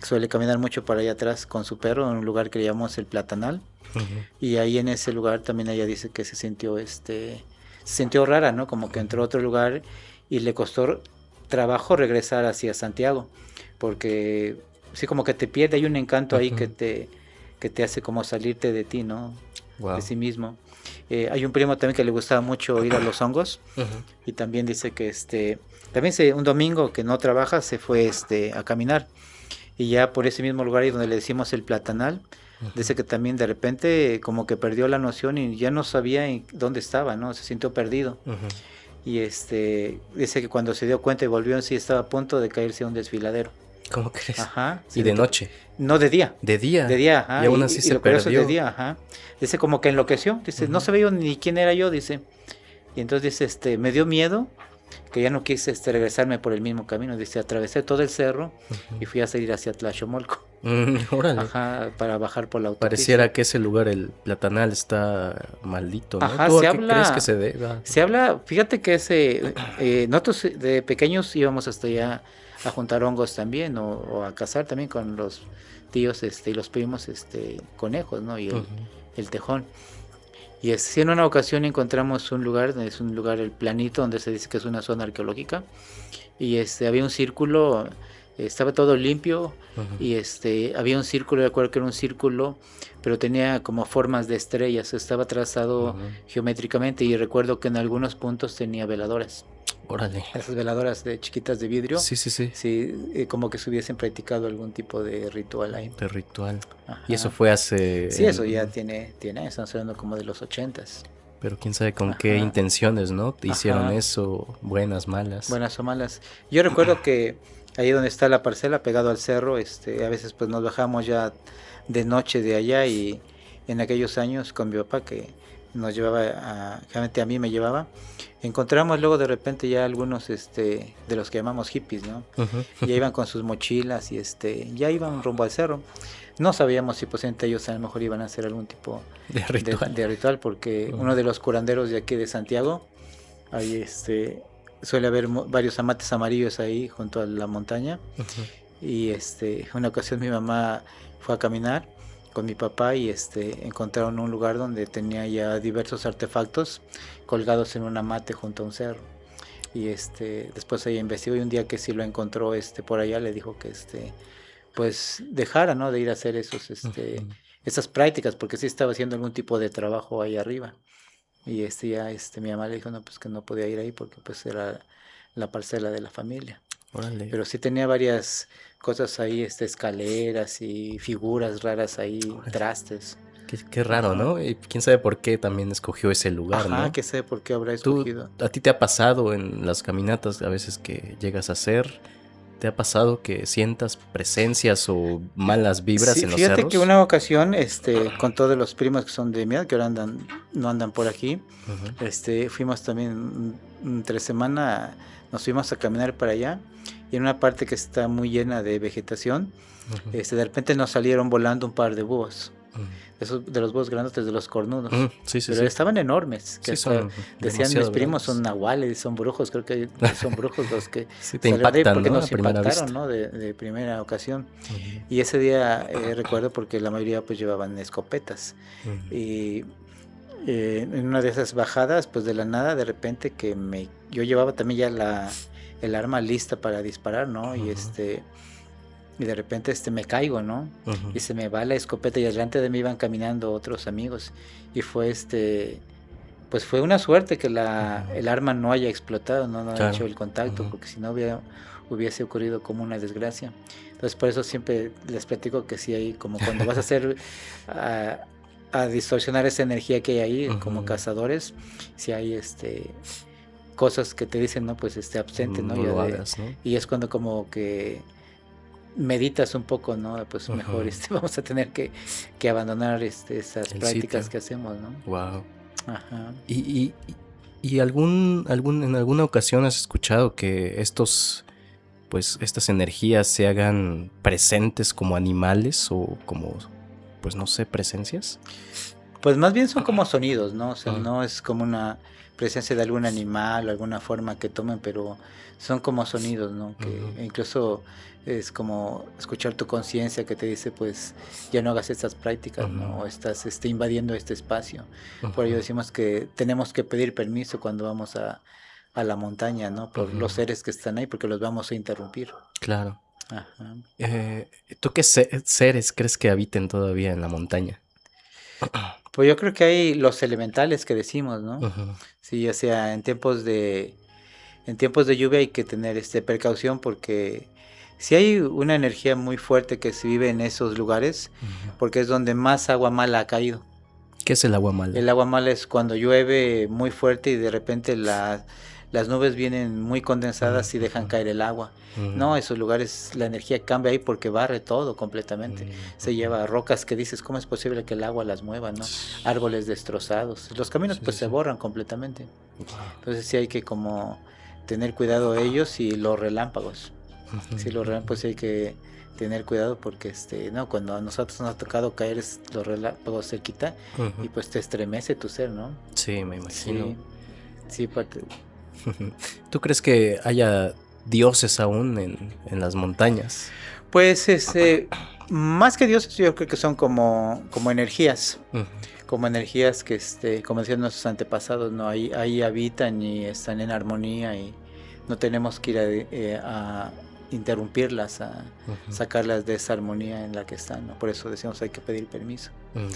suele caminar mucho para allá atrás con su perro en un lugar que le llamamos el Platanal. Ujú. Y ahí en ese lugar también ella dice que se sintió rara, ¿no? Como que entró a otro lugar y le costó trabajo regresar hacia Santiago, porque sí como que te pierde, hay un encanto ahí Ujú. que te hace como salirte de ti, ¿no? De Wow. sí mismo. Hay un primo también que le gustaba mucho ir a los hongos Ujú. y también dice que también un domingo que no trabaja se fue a caminar y ya por ese mismo lugar ahí donde le decimos el Platanal, Ujú. dice que también de repente como que perdió la noción y ya no sabía dónde estaba, ¿no? Se sintió perdido. Ujú. Y dice que cuando se dio cuenta y volvió en sí estaba a punto de caerse a un desfiladero. ¿Cómo crees? Ajá, Y se le de tocó. noche, No de día, de de día, día, y ajá. aún así Y se lo curioso es de perdió. día, ajá. Dice como que enloqueció, dice, no Ujú. sabía yo ni quién era yo, dice. Y entonces dice, me dio miedo que ya no quise regresarme por el mismo camino. Dice, atravesé todo el cerro y Ujú. fui a salir hacia Tlachomolco. Órale. Ajá, para bajar por la autopista. Pareciera que ese lugar, el Platanal, está maldito, ¿no? Ajá, ¿Tú a qué crees que se deba? fíjate que nosotros de pequeños íbamos hasta allá a juntar hongos también o a cazar también con los tíos y los primos conejos, ¿no? Y Ujú. el tejón. Y sí, en una ocasión encontramos un lugar, es un lugar, el Planito, donde se dice que es una zona arqueológica. Y había un círculo, estaba todo limpio Ujú. y había un círculo, de acuerdo que era un círculo, pero tenía como formas de estrellas, estaba trazado Ujú. geométricamente y recuerdo que en algunos puntos tenía veladoras. Órale. Esas veladoras de chiquitas de vidrio, Sí, sí, sí. sí, como que se hubiesen practicado algún tipo de ritual ahí. De ritual. Y eso Ajá. fue hace... Sí, eso ya tiene, estamos hablando como de los 80s. Pero quién sabe con qué Ajá, intenciones, ¿no? Hicieron ajá. eso, buenas, malas. Buenas o malas. Yo recuerdo que ahí donde está la parcela, pegado al cerro, a veces pues nos bajamos ya de noche de allá y en aquellos años con mi papá que nos llevaba, generalmente a mí me llevaba, encontramos luego de repente ya algunos de los que llamamos hippies, ¿no? Ujú. Ya iban con sus mochilas y ya iban rumbo al cerro. No sabíamos si pues entre ellos a lo mejor iban a hacer algún tipo De ritual. de ritual porque Ujú. uno de los curanderos de aquí de Santiago, ahí suele haber varios amates amarillos ahí junto a la montaña Ujú. y una ocasión mi mamá fue a caminar con mi papá y encontraron un lugar donde tenía ya diversos artefactos colgados en un amate junto a un cerro y después ella investigó y un día que sí lo encontró por allá le dijo que pues dejara, ¿no? De ir a hacer Ujú. esas prácticas porque sí estaba haciendo algún tipo de trabajo ahí arriba. Y mi mamá le dijo, no, pues que no podía ir ahí porque pues era la parcela de la familia. Órale. Pero sí tenía varias cosas ahí, escaleras y figuras raras ahí, Órale. trastes. Qué raro, Ajá. ¿no? Y quién sabe por qué también escogió ese lugar, Ajá, ¿no? que sé por qué habrá ¿Tú, escogido. a ti te ha pasado en las caminatas a veces que llegas a hacer? ¿Te ha pasado que sientas presencias o malas vibras Sí, en los fíjate que cerros? una ocasión, con todos los primos que son de mi edad, que ahora no andan por aquí, Ujú. fuimos también entre semana, nos fuimos a caminar para allá, y en una parte que está muy llena de vegetación, Ujú. de repente nos salieron volando un par de búhos, Ujú. de los búhos grandes, de los cornudos, Sí, sí, pero sí. estaban enormes, que Sí, hasta son decían mis demasiado primos son grandes. nahuales, son brujos, creo que son brujos los que Sí, te salieron de ahí impactan, porque ¿no? A nos primera impactaron, vista. ¿no? De primera ocasión. Ujú. Y ese día recuerdo porque la mayoría pues llevaban escopetas. Ujú. Y en una de esas bajadas, pues de la nada, de repente yo llevaba también ya el arma lista para disparar, ¿no? Y Ujú. y de repente me caigo, ¿no? Ujú. Y se me va la escopeta y delante de mí iban caminando otros amigos. Y fue pues fue una suerte que el arma no haya explotado, no haya hecho el contacto, Ujú. porque si no hubiese ocurrido como una desgracia. Entonces por eso siempre les platico que sí hay, como cuando vas a hacer a distorsionar esa energía que hay ahí, como cazadores, si hay cosas que te dicen, no, pues abstente, ¿no? No lo hagas, ¿no? Y es cuando como que meditas un poco, ¿no? Pues mejor vamos a tener que abandonar esas El prácticas sitio. que hacemos, ¿no? Wow. Ajá. ¿Y en alguna ocasión has escuchado que estas energías se hagan presentes como animales o como, pues no sé, presencias? Pues más bien son como sonidos, ¿no? O sea, no es como una presencia de algún animal o alguna forma que tomen, pero son como sonidos, ¿no? Que incluso es como escuchar tu conciencia que te dice, pues, ya no hagas estas prácticas, ¿no? O estás invadiendo este espacio. Por ello decimos que tenemos que pedir permiso cuando vamos a la montaña, ¿no? Por los seres que están ahí, porque los vamos a interrumpir. Claro. Ajá. ¿Tú qué seres crees que habiten todavía en la montaña? Pues yo creo que hay los elementales que decimos, ¿no? Sí, ya sea en tiempos de lluvia hay que tener precaución, porque si hay una energía muy fuerte que se vive en esos lugares, porque es donde más agua mala ha caído. ¿Qué es el agua mala? El agua mala es cuando llueve muy fuerte y de repente las nubes vienen muy condensadas y dejan caer el agua. No, esos lugares la energía cambia ahí porque barre todo completamente. Se lleva rocas que dices, ¿cómo es posible que el agua las mueva, no? Árboles destrozados. Los caminos se borran completamente. Entonces sí hay que como tener cuidado ellos y los relámpagos. Si los relámpagos hay que tener cuidado porque no, cuando a nosotros nos ha tocado caer los relámpagos cerquita y pues te estremece tu ser, ¿no? Sí, me imagino. Sí, parte. ¿Tú crees que haya dioses aún en las montañas? Pues más que dioses, yo creo que son como energías. Como energías que como decían nuestros antepasados, ¿no? Ahí habitan y están en armonía y no tenemos que ir a interrumpirlas, a sacarlas de esa armonía en la que están, ¿no? Por eso decimos hay que pedir permiso.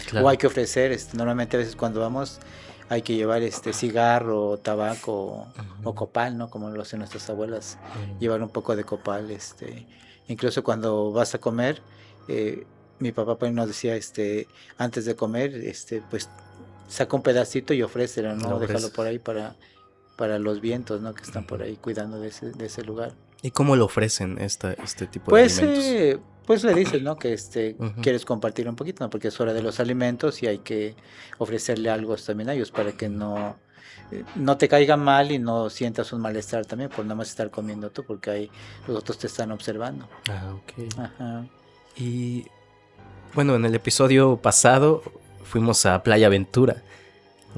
Claro. O hay que ofrecer, normalmente a veces cuando vamos hay que llevar cigarro, tabaco o copal, ¿no? Como lo hacen nuestras abuelas, llevar un poco de copal, incluso cuando vas a comer, mi papá pues nos decía, antes de comer, pues saca un pedacito y ofrécelo, ¿no? Déjalo por ahí para los vientos, ¿no? Que están por ahí cuidando de ese lugar. ¿Y cómo lo ofrecen este tipo de alimentos? Pues le dices, ¿no? Que quieres compartir un poquito, ¿no? Porque es hora de los alimentos y hay que ofrecerle algo también a ellos para que no te caiga mal y no sientas un malestar también por nada más estar comiendo tú, porque ahí los otros te están observando. Ah, ok. Ajá. Y bueno, en el episodio pasado fuimos a Playa Ventura,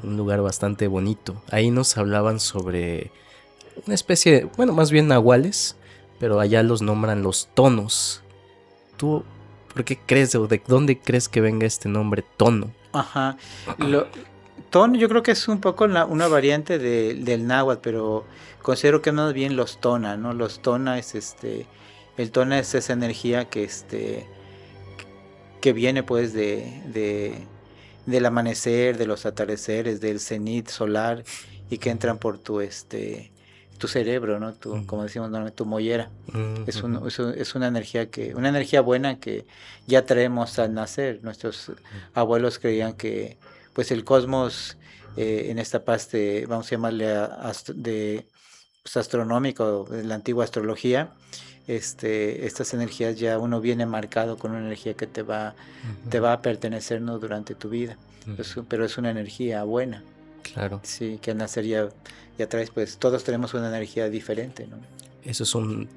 un lugar bastante bonito. Ahí nos hablaban sobre una especie, bueno, más bien nahuales, pero allá los nombran los tonos. ¿Tú por qué crees o de dónde crees que venga este nombre tono? Ajá. Tono yo creo que es un poco una variante del náhuatl, pero considero que más bien los tona, ¿no? Los tona es el tona es esa energía que viene pues del amanecer, de los atardeceres, del cenit solar y que entran por tu cerebro, ¿no? Como decimos normalmente, tu mollera. Es una energía buena que ya traemos al nacer. Nuestros abuelos creían que pues el cosmos en esta parte, vamos a llamarle astronómico, de la antigua astrología, estas energías ya uno viene marcado con una energía que te va a pertenecer, ¿no? Durante tu vida. Pero es una energía buena. Claro. Sí, que al nacer ya traes, pues todos tenemos una energía diferente, ¿no? ¿Eso es un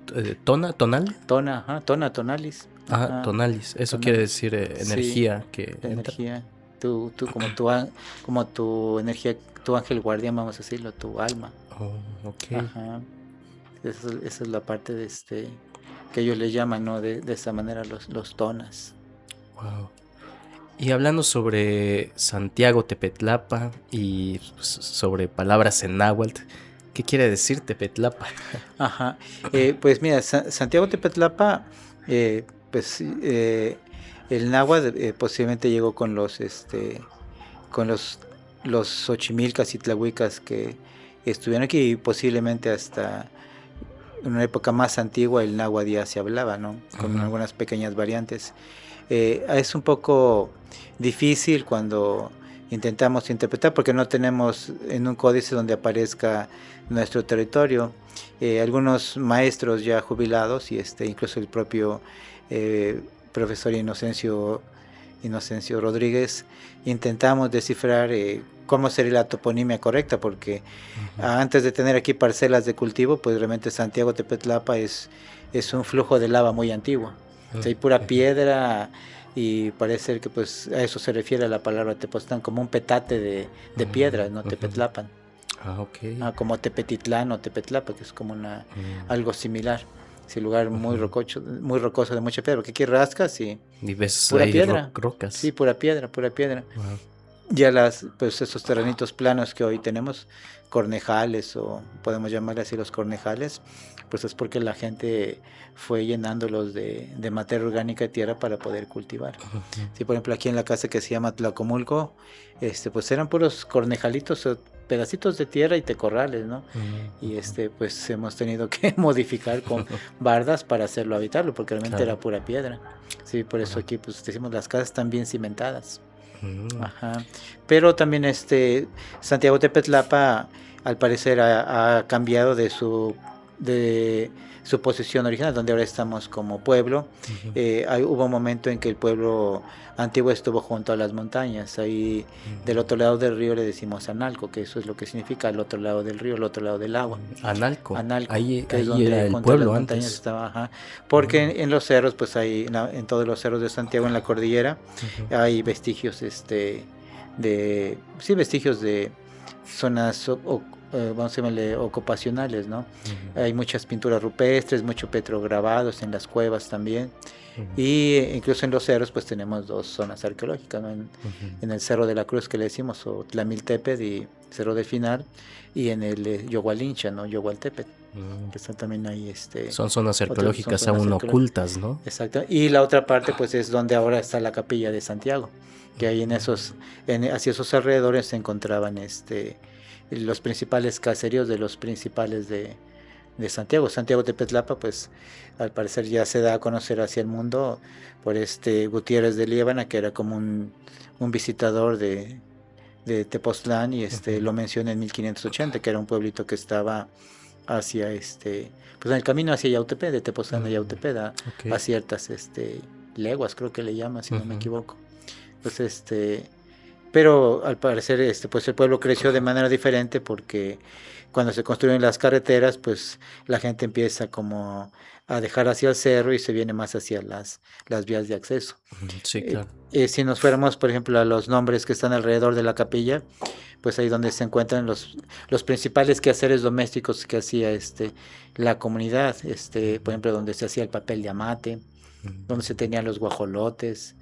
tonal? Tonalis. Ajá, tonalis. Eso quiere decir energía, sí, que energía. Tú como tu energía, tu ángel guardián, vamos a decirlo, tu alma. Oh, ok. Ajá. Esa es la parte de que ellos le llaman, ¿no? De esa manera los tonas. Wow. Y hablando sobre Santiago Tepetlapa y sobre palabras en náhuatl, ¿qué quiere decir Tepetlapa? Ajá. Pues mira, Santiago Tepetlapa pues el náhuatl posiblemente llegó con los xochimilcas y tlahuicas que estuvieron aquí, y posiblemente hasta en una época más antigua el náhuatl ya se hablaba, ¿no? Con algunas pequeñas variantes. Es un poco difícil cuando intentamos interpretar porque no tenemos en un códice donde aparezca nuestro territorio. Algunos maestros ya jubilados y incluso el propio profesor Inocencio Rodríguez intentamos descifrar cómo sería la toponimia correcta, porque antes de tener aquí parcelas de cultivo, pues realmente Santiago Tepetlapa es un flujo de lava muy antiguo. O sea, hay pura piedra, y parece ser que pues a eso se refiere a la palabra Tepoztlán, como un petate de piedras, ¿no? Tepetlapan. Como Tepetitlán o Tepetlapa, que es como algo similar. Es un lugar muy rocoso de mucha piedra, porque aquí rascas y ves pura ahí piedra. Rocas. Sí, pura piedra. Ya pues esos terrenitos planos que hoy tenemos, cornejales, o podemos llamarle así los cornejales, pues es porque la gente fue llenándolos de materia orgánica y tierra para poder cultivar. Sí, por ejemplo, aquí en la casa que se llama Tlacomulco, pues eran puros cornejalitos, pedacitos de tierra y tecorrales, ¿no? Y pues hemos tenido que modificar con bardas para hacerlo habitable, porque realmente era pura piedra. Sí, por eso aquí pues decimos las casas están bien cimentadas. Pero también Santiago Tepetlapa al parecer ha cambiado de su posición original, donde ahora estamos como pueblo. Hubo un momento en que el pueblo antiguo estuvo junto a las montañas. Ahí del otro lado del río le decimos Analco, que eso es lo que significa el otro lado del río, el otro lado del agua. Analco. Ahí es donde era el pueblo antes. Estaba, porque en los cerros, pues en todos los cerros de Santiago, en la cordillera, hay vestigios vestigios de zonas vamos a llamarle ocupacionales, ¿no? Hay muchas pinturas rupestres, muchos petrograbados en las cuevas también. Y incluso en los cerros pues tenemos dos zonas arqueológicas, ¿no? En el Cerro de la Cruz, que le decimos, o Tlamiltepet y Cerro del Final, y en el Yogualincha, ¿no? Yogualtepet, que están también ahí son zonas arqueológicas aún ocultas, ¿no? Exacto. Y la otra parte pues es donde ahora está la capilla de Santiago, que ahí hacia esos alrededores se encontraban los principales caseríos de los principales de Santiago. Santiago Tepetlapa, pues al parecer ya se da a conocer hacia el mundo por Gutiérrez de Liébana, que era como un visitador de Tepoztlán, y lo menciona en 1580, que era un pueblito que estaba hacia pues en el camino hacia Yautepec, de Tepoztlán a Yautepec, a ciertas leguas, creo que le llama, si no me equivoco. Pues pero al parecer pues el pueblo creció de manera diferente, porque cuando se construyen las carreteras pues la gente empieza como a dejar hacia el cerro y se viene más hacia las vías de acceso. Sí, claro. Si nos fuéramos, por ejemplo, a los nombres que están alrededor de la capilla, pues ahí donde se encuentran los principales quehaceres domésticos que hacía la comunidad, por ejemplo, donde se hacía el papel de amate, donde se tenían los guajolotes,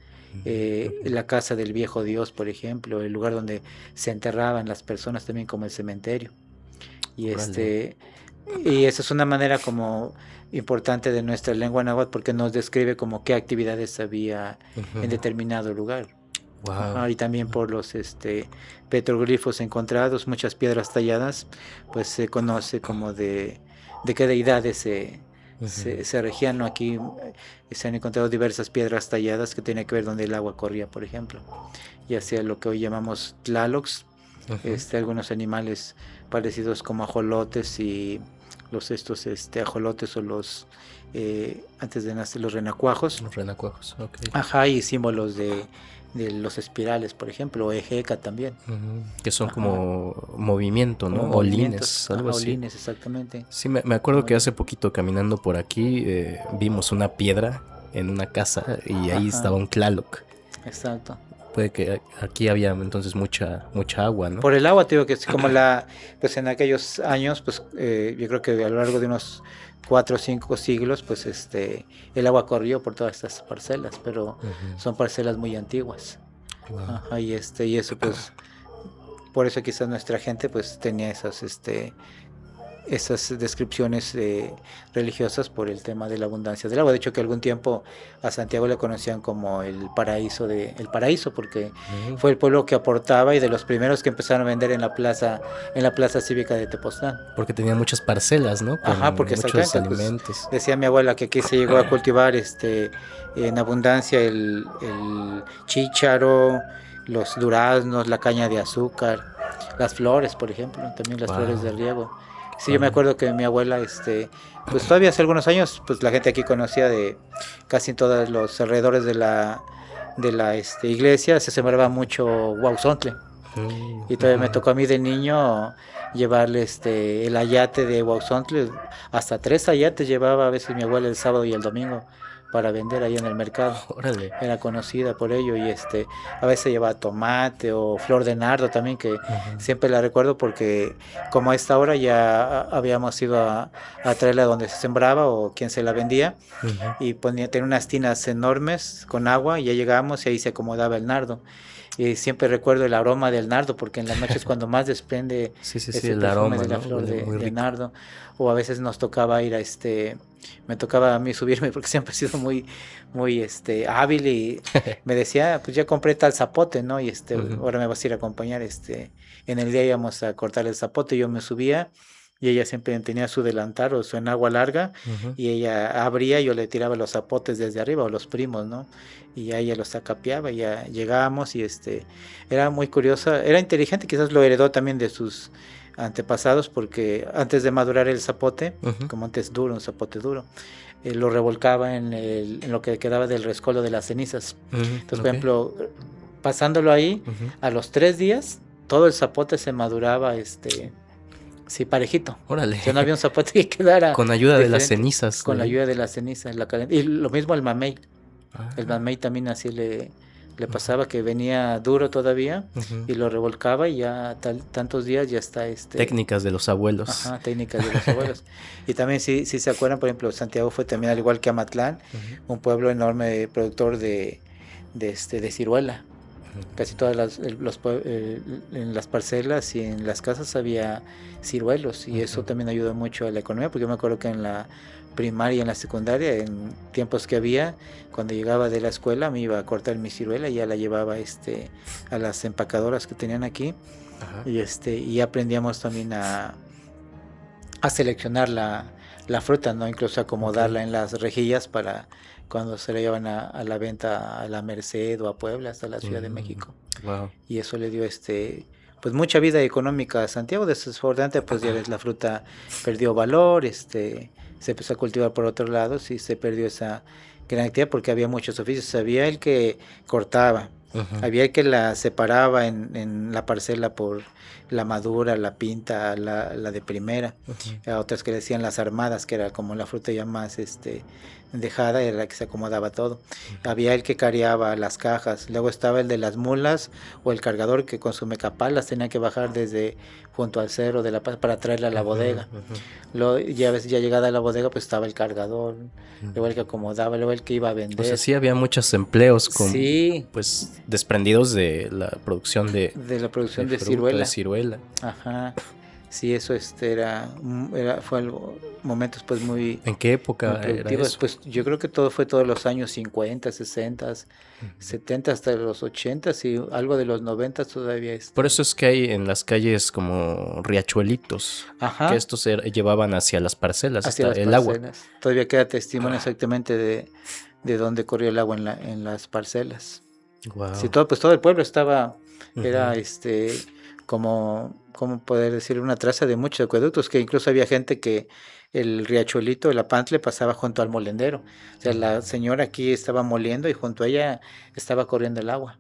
la casa del viejo Dios, por ejemplo, el lugar donde se enterraban las personas, también como el cementerio. Y y esa es una manera como importante de nuestra lengua náhuatl, porque nos describe como qué actividades había en determinado lugar. Wow. Y también por los petroglifos encontrados, muchas piedras talladas, pues se conoce como de qué deidades se regían, ¿no? Aquí se han encontrado diversas piedras talladas que tienen que ver donde el agua corría, por ejemplo, ya sea lo que hoy llamamos tlalocs, algunos animales parecidos como ajolotes, y los ajolotes, o los antes de nacer los renacuajos. Los renacuajos, okay. Y símbolos de los espirales, por ejemplo, o ejeca también. Que son como movimiento, ¿no? Olines, algo así. Olines, exactamente. Sí, me acuerdo que hace poquito caminando por aquí vimos una piedra en una casa y ahí estaba un tlaloc. Exacto. Puede que aquí había entonces mucha agua, ¿no? Por el agua, te digo que es como pues en aquellos años, pues yo creo que a lo largo de unos 4 o 5 siglos, pues el agua corrió por todas estas parcelas, pero son parcelas muy antiguas. Wow. Y eso pues, por eso quizás nuestra gente pues tenía esas esas descripciones religiosas por el tema de la abundancia del agua. De hecho, que algún tiempo a Santiago le conocían como el paraíso porque fue el pueblo que aportaba y de los primeros que empezaron a vender en la plaza cívica de Tepoztlán. Porque tenía muchas parcelas, ¿no? Con Porque muchos exactamente, alimentos. pues, decía mi abuela que aquí se llegó a cultivar en abundancia el chícharo, los duraznos, la caña de azúcar, las flores, por ejemplo, también las flores de riego. Sí, yo me acuerdo que mi abuela, pues todavía hace algunos años, pues la gente aquí conocía de casi todos los alrededores de la iglesia, se sembraba mucho huauzontle. Y todavía me tocó a mí de niño llevarle el ayate de huauzontle, hasta 3 ayates llevaba a veces mi abuela el sábado y el domingo para vender ahí en el mercado. Órale. Era conocida por ello, y a veces llevaba tomate o flor de nardo también, que siempre la recuerdo porque como a esta hora ya habíamos ido a traerla donde se sembraba o quien se la vendía, y tenía unas tinas enormes con agua, y ya llegábamos y ahí se acomodaba el nardo. Y siempre recuerdo el aroma del nardo, porque en las noches cuando más desprende ese el perfume aroma, de la ¿no? flor de rico. nardo. O a veces nos tocaba ir me tocaba a mí subirme, porque siempre he sido muy hábil, y me decía, pues ya compré tal zapote, ¿no? Y ahora me vas a ir a acompañar, en el día íbamos a cortar el zapote, yo me subía, y ella siempre tenía su delantal o su enagua larga, y ella abría, yo le tiraba los zapotes desde arriba, o los primos, ¿no? Y ya ella los acapeaba, y ya llegábamos, y era muy curiosa, era inteligente, quizás lo heredó también de sus antepasados, porque antes de madurar el zapote, como antes duro, un zapote duro, lo revolcaba en lo que quedaba del rescoldo de las cenizas. Entonces, por ejemplo, pasándolo ahí, a los 3 días, todo el zapote se maduraba, sí, parejito. Órale. O sea, no había un zapote que quedara con ayuda diferente. De las cenizas. Con la ayuda de las cenizas. Y lo mismo el mamey. El mamey también así le pasaba, que venía duro todavía, y lo revolcaba, y ya tantos días ya está técnicas de los abuelos. Ajá, técnicas de los abuelos. Y también si se acuerdan, por ejemplo, Santiago fue también, al igual que Amatlán, un pueblo enorme productor de ciruela. Casi todas en las parcelas y en las casas había ciruelos, y eso también ayudó mucho a la economía, porque yo me acuerdo que en la primaria y en la secundaria, en tiempos que había, cuando llegaba de la escuela me iba a cortar mi ciruela y ya la llevaba a las empacadoras que tenían aquí. Y aprendíamos también a seleccionar la fruta, ¿no? Incluso acomodarla en las rejillas para cuando se la llevan a la venta a la Merced o a Puebla, hasta la Ciudad de México. Wow. Y eso le dio pues mucha vida económica a Santiago. Desafortunadamente, pues ya ves, la fruta perdió valor, se empezó a cultivar por otros lados y se perdió esa gran actividad, porque había muchos oficios. Había el que cortaba, había el que la separaba en la parcela por la madura, la pinta, la de primera. A otras que le decían las armadas, que era como la fruta ya más dejada, era la que se acomodaba todo. Había el que careaba las cajas. Luego estaba el de las mulas o el cargador, que con su mecapal las tenía que bajar desde junto al cerro de La Paz para traerla a la bodega. Luego, ya llegada a la bodega, pues estaba el cargador, luego el que acomodaba, luego el que iba a vender. O sea, sí había muchos empleos sí, pues desprendidos de la producción de la producción de fruta, ciruela. Ajá. Sí, eso fue algo, momentos pues muy... ¿En qué época era eso? Pues yo creo que fue todos los años 50, 60, 70, hasta los 80, y algo de los 90 todavía. Por eso es que hay en las calles como riachuelitos, que estos llevaban hacia las parcelas, hacia hasta las el parcelas. Agua. Todavía queda testimonio exactamente de dónde corrió el agua en las parcelas. Wow. Sí, todo el pueblo estaba, era como poder decir, una traza de muchos acueductos, que incluso había gente que el riachuelito, el Apantle, pasaba junto al molendero. O sea, la señora aquí estaba moliendo y junto a ella estaba corriendo el agua.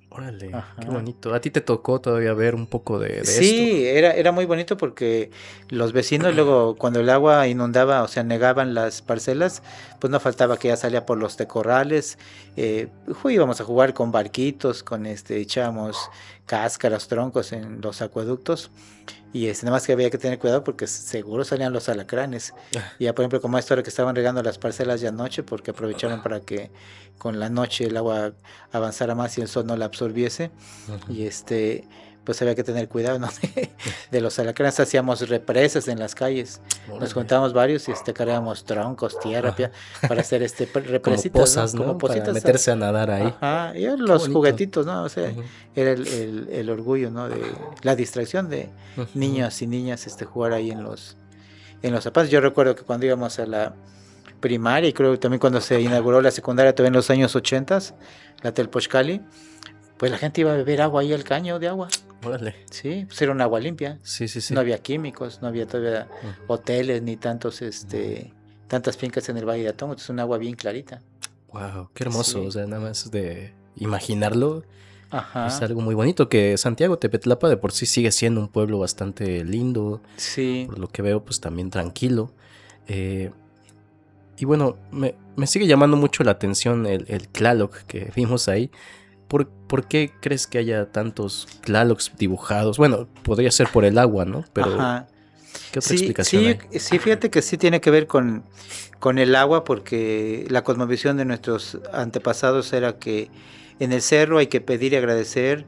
Órale, qué bonito. ¿A ti te tocó todavía ver un poco de esto? Sí, era muy bonito, porque los vecinos luego, cuando el agua inundaba, o sea, negaban las parcelas, pues no faltaba que ya salía por los tecorrales. Íbamos a jugar con barquitos, echábamos cáscaras, troncos en los acueductos, y nada más que había que tener cuidado porque seguro salían los alacranes. Y ya, por ejemplo, como esta hora que estaban regando las parcelas ya anoche, porque aprovecharon para que con la noche el agua avanzara más y el sol no la absorbiese. Y pues había que tener cuidado, ¿no? De los alacranes. Hacíamos represas en las calles. Nos juntábamos varios y cargábamos troncos, tierra, para hacer represitas, como pozas, ¿no? Como para meterse a nadar ahí. Ajá, y eran los bonito. juguetitos, ¿no? O sea, era el orgullo, ¿no? De la distracción de niños y niñas jugar ahí en los zapatos. Yo recuerdo que cuando íbamos a la primaria, y creo que también cuando se inauguró la secundaria, todavía en los años 80, la Telpochcali, pues la gente iba a beber agua ahí al caño de agua. Órale. Sí, pues era un agua limpia. Sí. No había químicos, no había todavía hoteles ni tantas fincas en el Valle de Atomo, es un agua bien clarita. Wow, qué hermoso, Sí. o sea, nada más de imaginarlo. Ajá. Es algo muy bonito, que Santiago Tepetlapa de por sí sigue siendo un pueblo bastante lindo. Sí. Por lo que veo, pues también tranquilo. Y bueno, me sigue llamando mucho la atención el Tlaloc que vimos ahí. ¿Por qué crees que haya tantos Tlalocs dibujados? Bueno, podría ser por el agua, ¿no? Pero Ajá. ¿qué otra explicación hay? Sí, fíjate que sí tiene que ver con el agua, porque la cosmovisión de nuestros antepasados era que en el cerro hay que pedir y agradecer,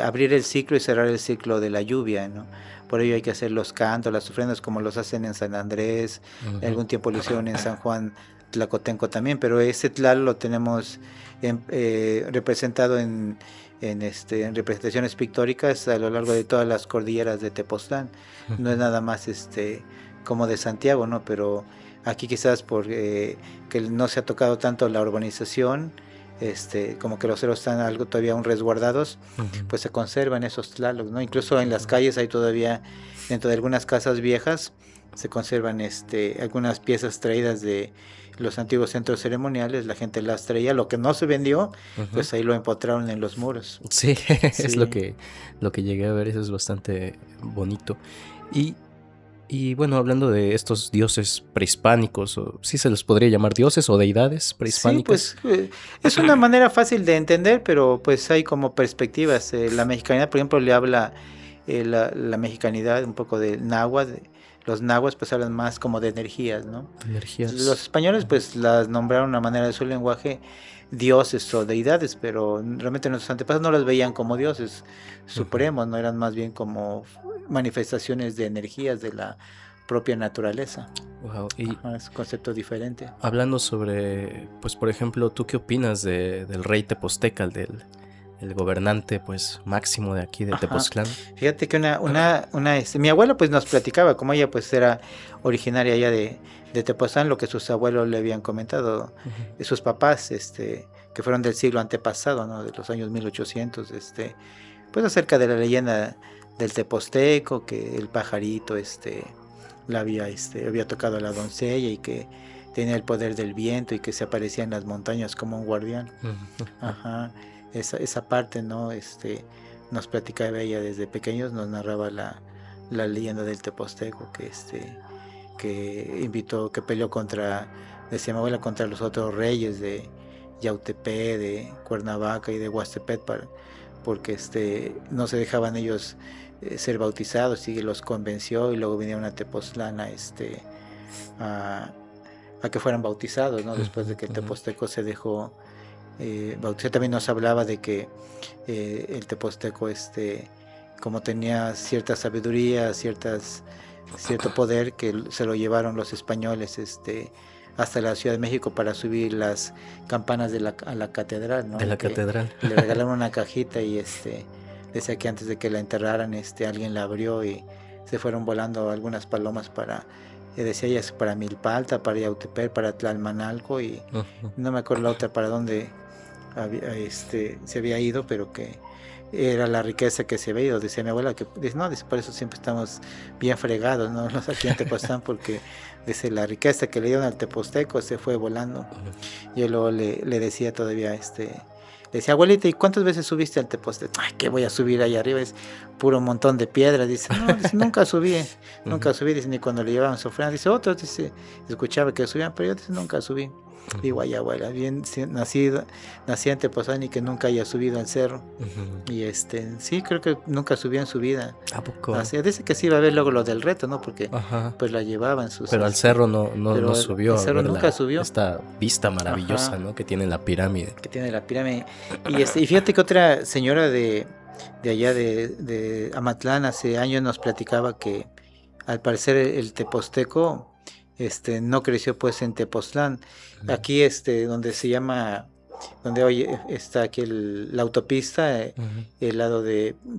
abrir el ciclo y cerrar el ciclo de la lluvia, ¿no? Por ello hay que hacer los cantos, las ofrendas, como los hacen en San Andrés, algún tiempo lo hicieron en San Juan Tlacotenco también, pero ese Tlal lo tenemos representado en representaciones pictóricas a lo largo de todas las cordilleras de Tepoztlán. No es nada más como de Santiago, ¿no? Pero aquí quizás porque que no se ha tocado tanto la urbanización, como que los cerros están algo todavía aún resguardados, pues se conservan esos tlalocs, ¿no? Incluso en las calles hay todavía, dentro de algunas casas viejas, se conservan algunas piezas traídas de los antiguos centros ceremoniales. La gente las traía, lo que no se vendió, pues ahí lo empotraron en los muros. Sí, es lo que llegué a ver, eso es bastante bonito. Y bueno, hablando de estos dioses prehispánicos, o sí se los podría llamar dioses o deidades prehispánicas. Sí, pues es una manera fácil de entender, pero pues hay como perspectivas. La mexicanidad, por ejemplo, le habla la mexicanidad un poco de náhuatl. Los nahuas pues hablan más como de energías, ¿no? Energías. Los españoles pues las nombraron a manera de su lenguaje dioses o deidades, pero realmente nuestros antepasados no las veían como dioses supremos, no eran más bien como manifestaciones de energías de la propia naturaleza. Wow. Y es un concepto diferente. Hablando sobre, pues por ejemplo, ¿tú qué opinas del rey Tepoztecal, el gobernante pues máximo de aquí de Tepoztlán? Fíjate que mi abuela pues nos platicaba, como ella pues era originaria allá de Tepoztlán, lo que sus abuelos le habían comentado, sus papás que fueron del siglo antepasado, ¿no? De los años 1800, pues acerca de la leyenda del Tepozteco, que el pajarito la había tocado a la doncella y que tenía el poder del viento y que se aparecía en las montañas como un guardián. Ajá. Esa parte, ¿no? Nos platicaba ella desde pequeños, nos narraba la leyenda del Tepozteco, que peleó decía mi abuela, contra los otros reyes de Yautepec, de Cuernavaca y de Huastepec, porque no se dejaban ellos ser bautizados, y los convenció, y luego vinieron a Tepoztlán a que fueran bautizados, ¿no? Después de que el Tepozteco se dejó bautizar. También nos hablaba de que el Tepozteco como tenía cierta sabiduría, cierto poder, que se lo llevaron los españoles hasta la Ciudad de México para subir las campanas a la catedral, ¿no? De la catedral. Le regalaron una cajita y decía que antes de que la enterraran alguien la abrió y se fueron volando algunas palomas decía ella, para Milpalta, para Yautepec, para Tlalmanalco, y no me acuerdo la otra para dónde se había ido, pero que era la riqueza que se había ido. Decía mi abuela que por eso siempre estamos bien fregados, ¿no? Los aquí en Tepoztlán, porque dice, la riqueza que le dieron al Tepozteco se fue volando. Yo luego le decía todavía, le decía, abuelita, ¿y cuántas veces subiste al Tepozteco? Ay, ¿qué voy a subir allá arriba? Es puro montón de piedras. Dice, no, nunca subí, dice, ni cuando le llevaban su ofrenda. Dice, otros, escuchaba que subían, pero yo nunca subí. Digo, ay, abuela, bien nací en Tepoztlán y que nunca haya subido al cerro. Y sí, creo que nunca subió en su vida. ¿A poco? Así, dice que sí iba a ver luego lo del reto, ¿no? Porque pues la llevaban sus... Pero al cerro no subió. Al cerro nunca subió. Esta vista maravillosa, ¿no? Que tiene la pirámide. Que tiene la pirámide. Y fíjate que otra señora de allá de Amatlán hace años nos platicaba que al parecer el teposteco no creció pues en Tepoztlán. Aquí donde se llama, donde hoy está aquí la autopista, el lado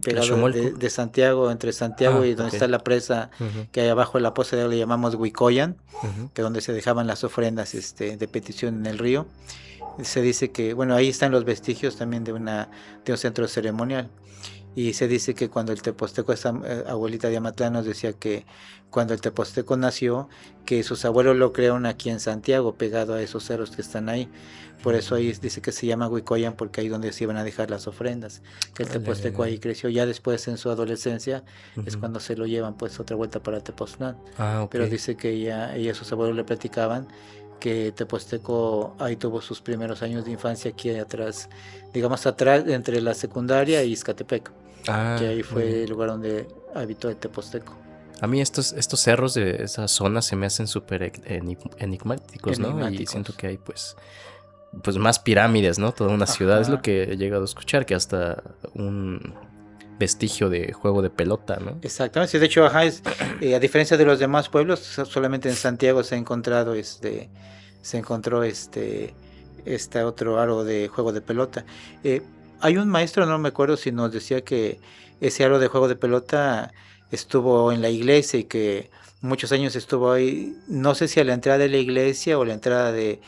pegado de Santiago, entre Santiago y donde está la presa que hay abajo de la poza de agua, le llamamos Huicoyan, que es donde se dejaban las ofrendas de petición en el río. Se dice que, bueno, ahí están los vestigios también de un centro ceremonial. Y se dice que cuando el teposteco, esta abuelita de Amatlán nos decía que cuando el teposteco nació, que sus abuelos lo crearon aquí en Santiago, pegado a esos cerros que están ahí. Por eso ahí dice que se llama Huicoyan, porque ahí donde se iban a dejar las ofrendas. Que el teposteco ahí creció. Ya después, en su adolescencia, es cuando se lo llevan pues otra vuelta para Tepoztlán. Okay. Pero dice que ella sus abuelos le platicaban que Teposteco ahí tuvo sus primeros años de infancia aquí atrás, digamos atrás, entre la secundaria y Izcatepec, que ahí fue el lugar donde habitó el Teposteco. A mí estos cerros de esa zona se me hacen súper enigmáticos, ¿no? Y siento que hay pues más pirámides, ¿no? Toda una ciudad. Es lo que he llegado a escuchar, que hasta un vestigio de juego de pelota, ¿no? Exactamente, de hecho, a diferencia de los demás pueblos, solamente en Santiago se ha encontrado este otro aro de juego de pelota. Hay un maestro, no me acuerdo si nos decía que ese aro de juego de pelota estuvo en la iglesia y que muchos años estuvo ahí, no sé si a la entrada de la iglesia o la entrada de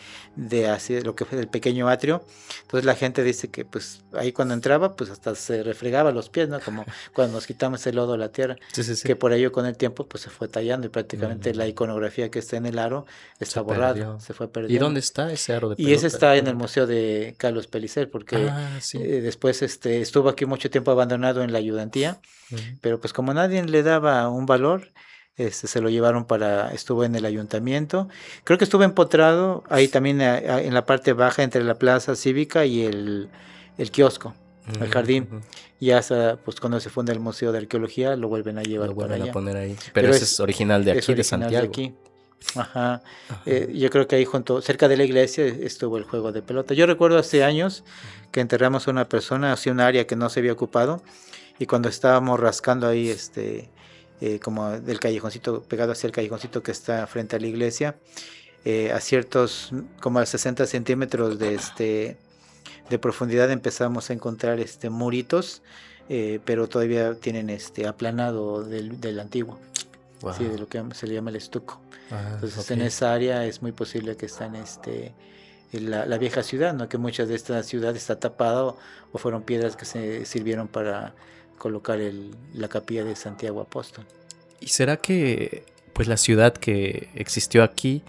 así, lo que fue el pequeño atrio. Entonces la gente dice que pues ahí cuando entraba pues hasta se refregaba los pies, ¿no? Como cuando nos quitamos el lodo de la tierra. Sí. Que por ello con el tiempo pues se fue tallando y prácticamente la iconografía que está en el aro está borrada, se fue perdiendo. ¿Y dónde está ese aro de pelota? Y ese está en el museo de Carlos Pellicer, porque después estuvo aquí mucho tiempo abandonado en la ayudantía, pero pues como nadie le daba un valor, se lo llevaron estuvo en el ayuntamiento, creo que estuvo empotrado ahí también en la parte baja entre la plaza cívica y el kiosco, el jardín, y hasta pues cuando se funda el Museo de Arqueología lo vuelven a llevar para allá. A poner ahí. Pero ese es original de aquí, de Santiago. De aquí. Yo creo que ahí cerca de la iglesia estuvo el juego de pelota. Yo recuerdo hace años que enterramos a una persona hacia un área que no se había ocupado, y cuando estábamos rascando ahí como del callejoncito, pegado hacia el callejoncito que está frente a la iglesia, a ciertos, como a 60 centímetros de profundidad empezamos a encontrar muritos, pero todavía tienen aplanado del antiguo. Wow. Sí, de lo que se le llama el estuco. Entonces en esa área es muy posible que están en la vieja ciudad, ¿no? Que muchas de estas ciudades está tapado o fueron piedras que se sirvieron para colocar la capilla de Santiago Apóstol. ¿Y será que pues la ciudad que existió aquí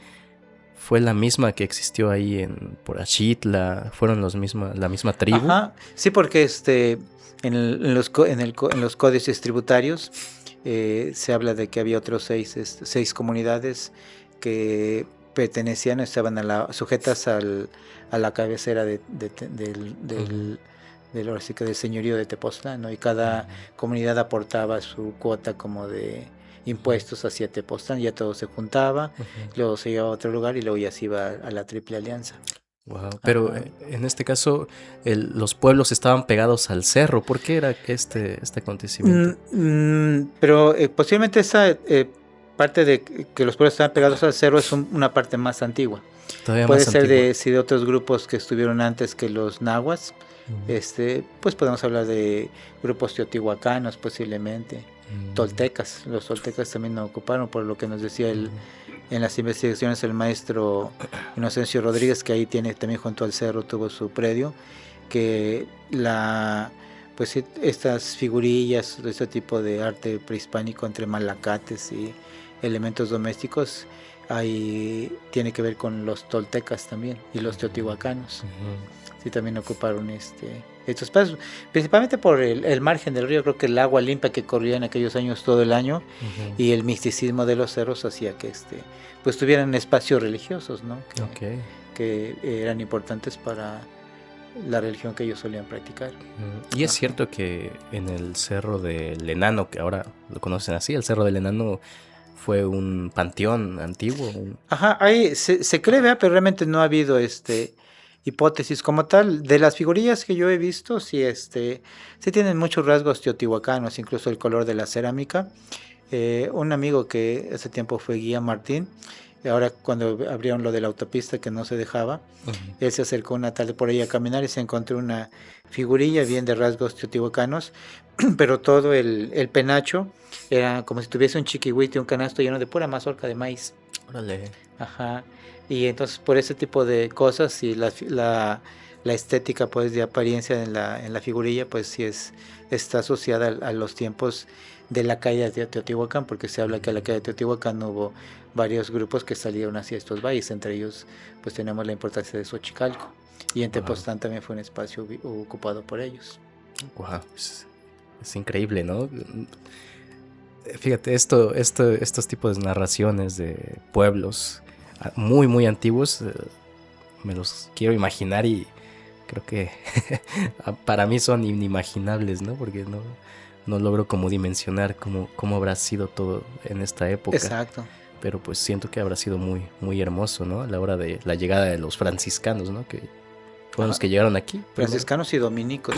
fue la misma que existió ahí por Axitla? ¿Fueron la misma tribu? Sí, porque en los códices tributarios se habla de que había otros seis comunidades que pertenecían, estaban sujetas a la cabecera del señorío de Tepoztlán, ¿no? Y cada comunidad aportaba su cuota como de impuestos hacia Tepoztlán, ya todo se juntaba, luego se iba a otro lugar y luego ya se iba a la Triple Alianza. Wow. Pero en este caso los pueblos estaban pegados al cerro. ¿Por qué era este acontecimiento? Pero posiblemente esa parte de que los pueblos estaban pegados al cerro es una parte más antigua. Puede ser de otros grupos que estuvieron antes que los nahuas. Pues podemos hablar de grupos teotihuacanos posiblemente, toltecas. Los toltecas también nos ocuparon, por lo que nos decía en las investigaciones el maestro Inocencio Rodríguez, que ahí tiene también junto al cerro, tuvo su predio, que pues estas figurillas, este tipo de arte prehispánico entre malacates y elementos domésticos, ahí tiene que ver con los toltecas también y los teotihuacanos. Sí, también ocuparon estos espacios, principalmente por el margen del río. Creo que el agua limpia que corría en aquellos años todo el año y el misticismo de los cerros hacía que pues tuvieran espacios religiosos, ¿no? Que que eran importantes para la religión que ellos solían practicar. Y es cierto que en el Cerro del Enano, que ahora lo conocen así, el Cerro del Enano fue un panteón antiguo. Ajá, ahí se cree, ¿verdad? Pero realmente no ha habido hipótesis como tal. De las figurillas que yo he visto, sí, sí tienen muchos rasgos teotihuacanos, incluso el color de la cerámica. Un amigo que hace tiempo fue guía, Martín, y ahora cuando abrieron lo de la autopista que no se dejaba, él se acercó una tarde por ahí a caminar y se encontró una figurilla bien de rasgos teotihuacanos, pero todo el penacho era como si tuviese un chiquihuite, un canasto lleno de pura mazorca de maíz. Órale. Ajá. Y entonces por ese tipo de cosas y la estética pues de apariencia en la figurilla pues sí está asociada a los tiempos de la caída de Teotihuacán, porque se habla que a la caída de Teotihuacán hubo varios grupos que salieron hacia estos valles, entre ellos pues tenemos la importancia de Xochicalco, y en Tepoztlán también fue un espacio ocupado por ellos. Wow, es increíble, ¿no? Fíjate, estos tipos de narraciones de pueblos muy, muy antiguos, me los quiero imaginar y creo que para mí son inimaginables, ¿no? Porque no logro como dimensionar cómo habrá sido todo en esta época. Exacto. Pero pues siento que habrá sido muy, muy hermoso, ¿no? A la hora de la llegada de los franciscanos, ¿no? Que fueron los que llegaron aquí. Franciscanos y dominicos.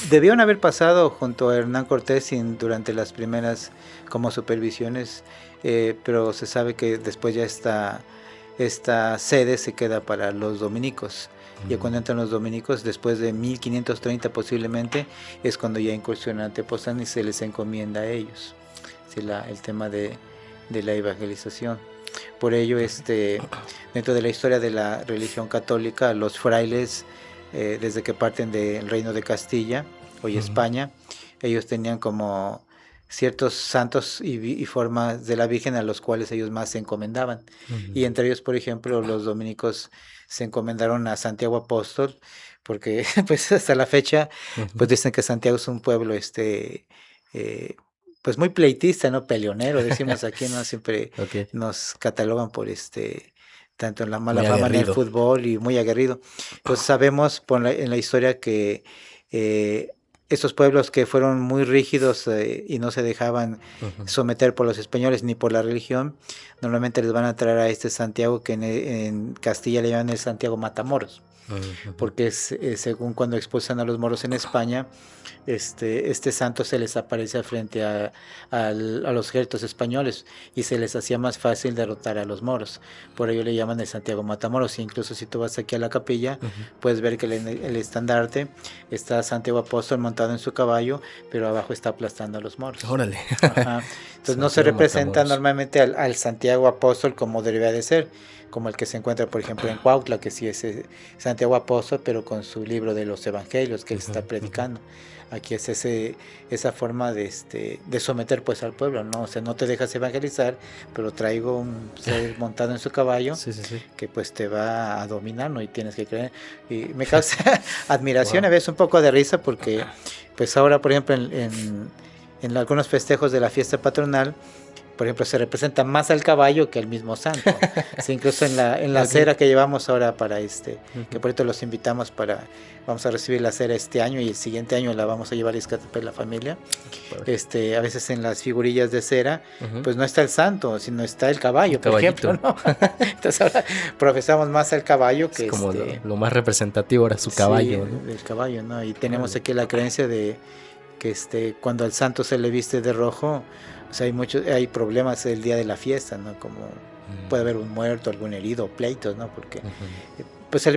Debieron haber pasado junto a Hernán Cortés durante las primeras como supervisiones, pero se sabe que después ya esta sede se queda para los dominicos. Ya cuando entran los dominicos, después de 1530 posiblemente, es cuando ya incursionan a Tepoztlán y se les encomienda a ellos, ¿sí? El tema de la evangelización. Por ello, dentro de la historia de la religión católica, los frailes, desde que parten del Reino de Castilla, hoy España, ellos tenían como ciertos santos y formas de la Virgen a los cuales ellos más se encomendaban. Y entre ellos, por ejemplo, los dominicos se encomendaron a Santiago Apóstol, porque pues hasta la fecha pues dicen que Santiago es un pueblo pues muy pleitista, ¿no? Peleonero, decimos aquí, ¿no? Siempre nos catalogan por tanto en la mala fama en el fútbol y muy aguerrido. Entonces sabemos en la historia que estos pueblos que fueron muy rígidos y no se dejaban someter por los españoles ni por la religión, normalmente les van a traer a Santiago, que en Castilla le llaman el Santiago Matamoros, porque según cuando expulsan a los moros en España, este santo se les aparece frente a los ejércitos españoles y se les hacía más fácil derrotar a los moros. Por ello le llaman el Santiago Matamoros. E incluso si tú vas aquí a la capilla, puedes ver que el estandarte está Santiago Apóstol montado en su caballo, pero abajo está aplastando a los moros. Órale. Ajá. Entonces no se representa normalmente al Santiago Apóstol como debería de ser, como el que se encuentra, por ejemplo, en Cuautla, que sí es Santiago Apóstol, pero con su libro de los evangelios que él está predicando. Aquí es esa forma de someter pues al pueblo, ¿no? O sea, no te dejas evangelizar, pero traigo un ser montado en su caballo que pues te va a dominar, ¿no? Y tienes que creer. Y me causa admiración, a veces un poco de risa, porque pues ahora, por ejemplo, en algunos festejos de la fiesta patronal, por ejemplo, se representa más al caballo que al mismo santo. Sí, incluso en la cera que llevamos ahora para que por esto los invitamos vamos a recibir la cera este año y el siguiente año la vamos a llevar a Izcatepec la familia. A veces en las figurillas de cera, pues no está el santo, sino está el caballo, por ejemplo, ¿no? Entonces ahora profesamos más al caballo que es como lo más representativo era su caballo, sí, ¿no? El caballo, ¿no? Y tenemos aquí la creencia de que cuando al santo se le viste de rojo, o sea, hay problemas el día de la fiesta, ¿no? Como puede haber un muerto, algún herido, pleitos, ¿no? Porque pues se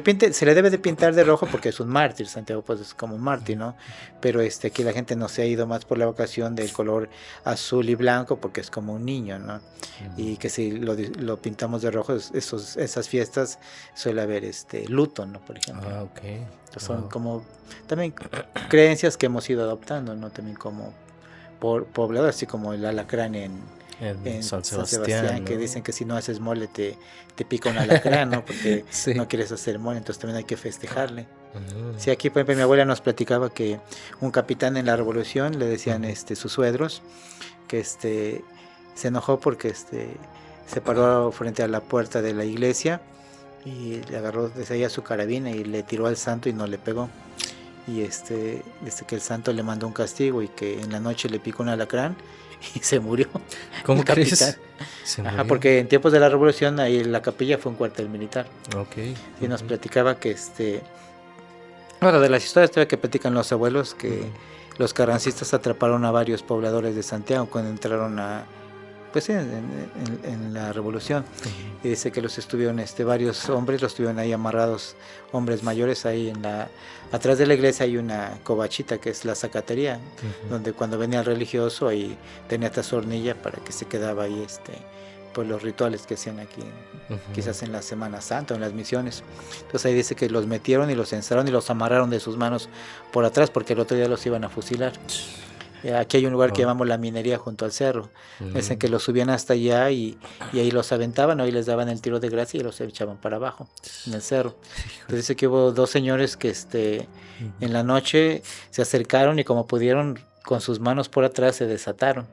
le debe de pintar de rojo porque es un mártir. Santiago pues es como un mártir, ¿no? Pero aquí la gente no se ha ido más por la vocación del color azul y blanco porque es como un niño, ¿no? Y que si lo pintamos de rojo, esas fiestas suele haber luto, ¿no? Por ejemplo. Entonces, son como también creencias que hemos ido adoptando, ¿no? También como poblador, así como el alacrán en San Sebastián, ¿no? Que dicen que si no haces mole te pica un alacrán, ¿no? Porque no quieres hacer mole, entonces también hay que festejarle. Sí, aquí por ejemplo mi abuela nos platicaba que un capitán en la revolución le decían sus suegros que se enojó porque se paró frente a la puerta de la iglesia y le agarró desde allá su carabina y le tiró al santo y no le pegó. Y dice que el santo le mandó un castigo y que en la noche le picó un alacrán y se murió. ¿Cómo el crees? capitán. Se Ajá, murió. porque en tiempos de la revolución ahí la capilla fue un cuartel militar. Ok. Y nos platicaba que bueno, de las historias todavía que platican los abuelos, que los carrancistas atraparon a varios pobladores de Santiago cuando entraron pues en la revolución. Y dice que los estuvieron, varios hombres los tuvieron ahí amarrados, hombres mayores ahí atrás de la iglesia hay una covachita que es la zacatería, donde cuando venía el religioso ahí tenía esta hornilla para que se quedaba ahí, pues los rituales que hacían aquí, quizás en la Semana Santa o en las misiones. Entonces ahí dice que los metieron y los encerraron y los amarraron de sus manos por atrás porque el otro día los iban a fusilar. Aquí hay un lugar que llamamos la minería junto al cerro. Dicen que los subían hasta allá y ahí los aventaban, ahí les daban el tiro de gracia y los echaban para abajo en el cerro. Entonces dice que hubo dos señores que en la noche se acercaron y como pudieron con sus manos por atrás se desataron.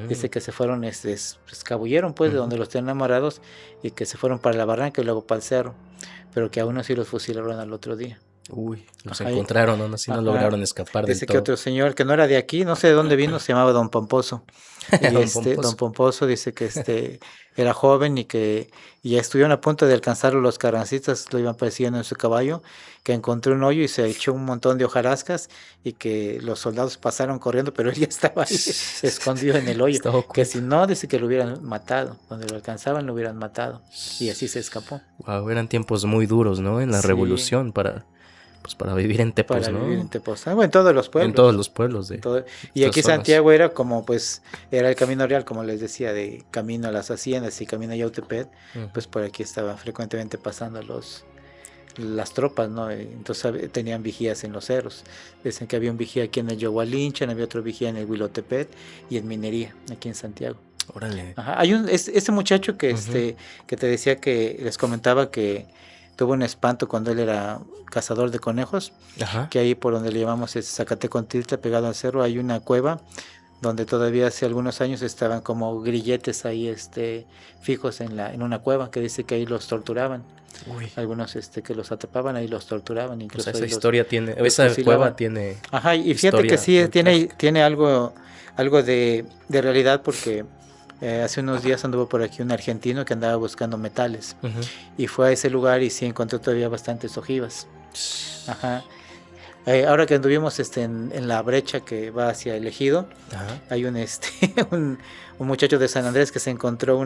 Dice que se fueron, escabulleron pues de donde los tenían amarrados y que se fueron para la barranca y luego para el cerro, pero que aún así los fusilaron al otro día. Uy, los encontraron, ¿no? Así no lograron escapar del todo. Dice que otro señor que no era de aquí, no sé de dónde vino, se llamaba Don Pomposo. Y Don Pomposo dice que era joven y que ya estuvieron a punto de alcanzarlo los carrancistas, lo iban persiguiendo en su caballo, que encontró un hoyo y se echó un montón de hojarascas y que los soldados pasaron corriendo, pero él ya estaba ahí escondido en el hoyo. Que si no, dice que lo hubieran matado, cuando lo alcanzaban lo hubieran matado y así se escapó. Wow, eran tiempos muy duros, ¿no? En la revolución para vivir en Tepos, ¿no? Vivir en Tepos. Bueno, en todos los pueblos. En todos los pueblos. Y aquí Santiago era como, pues, era el camino real, como les decía, de camino a las haciendas y camino a Yautepec, pues por aquí estaban frecuentemente pasando las tropas, ¿no? Entonces tenían vigías en los cerros. Dicen que había un vigía aquí en el Yogualinchan, había otro vigía en el Huilotepet y en Minería, aquí en Santiago. Órale. Ajá. Hay este muchacho que, que te decía que les comentaba que tuvo un espanto cuando él era cazador de conejos, que ahí por donde le llamamos Zacatecontitla, pegado al cerro, hay una cueva donde todavía hace algunos años estaban como grilletes ahí fijos en una cueva, que dice que ahí los torturaban. Uy. Algunos que los atrapaban ahí los torturaban. Incluso esa historia tiene, esa cueva tiene. Ajá, y fíjate que sí tiene algo de realidad porque hace unos días anduvo por aquí un argentino que andaba buscando metales y fue a ese lugar y sí encontró todavía bastantes ojivas. Ajá. Ahora que anduvimos en la brecha que va hacia el ejido, hay un muchacho de San Andrés que se encontró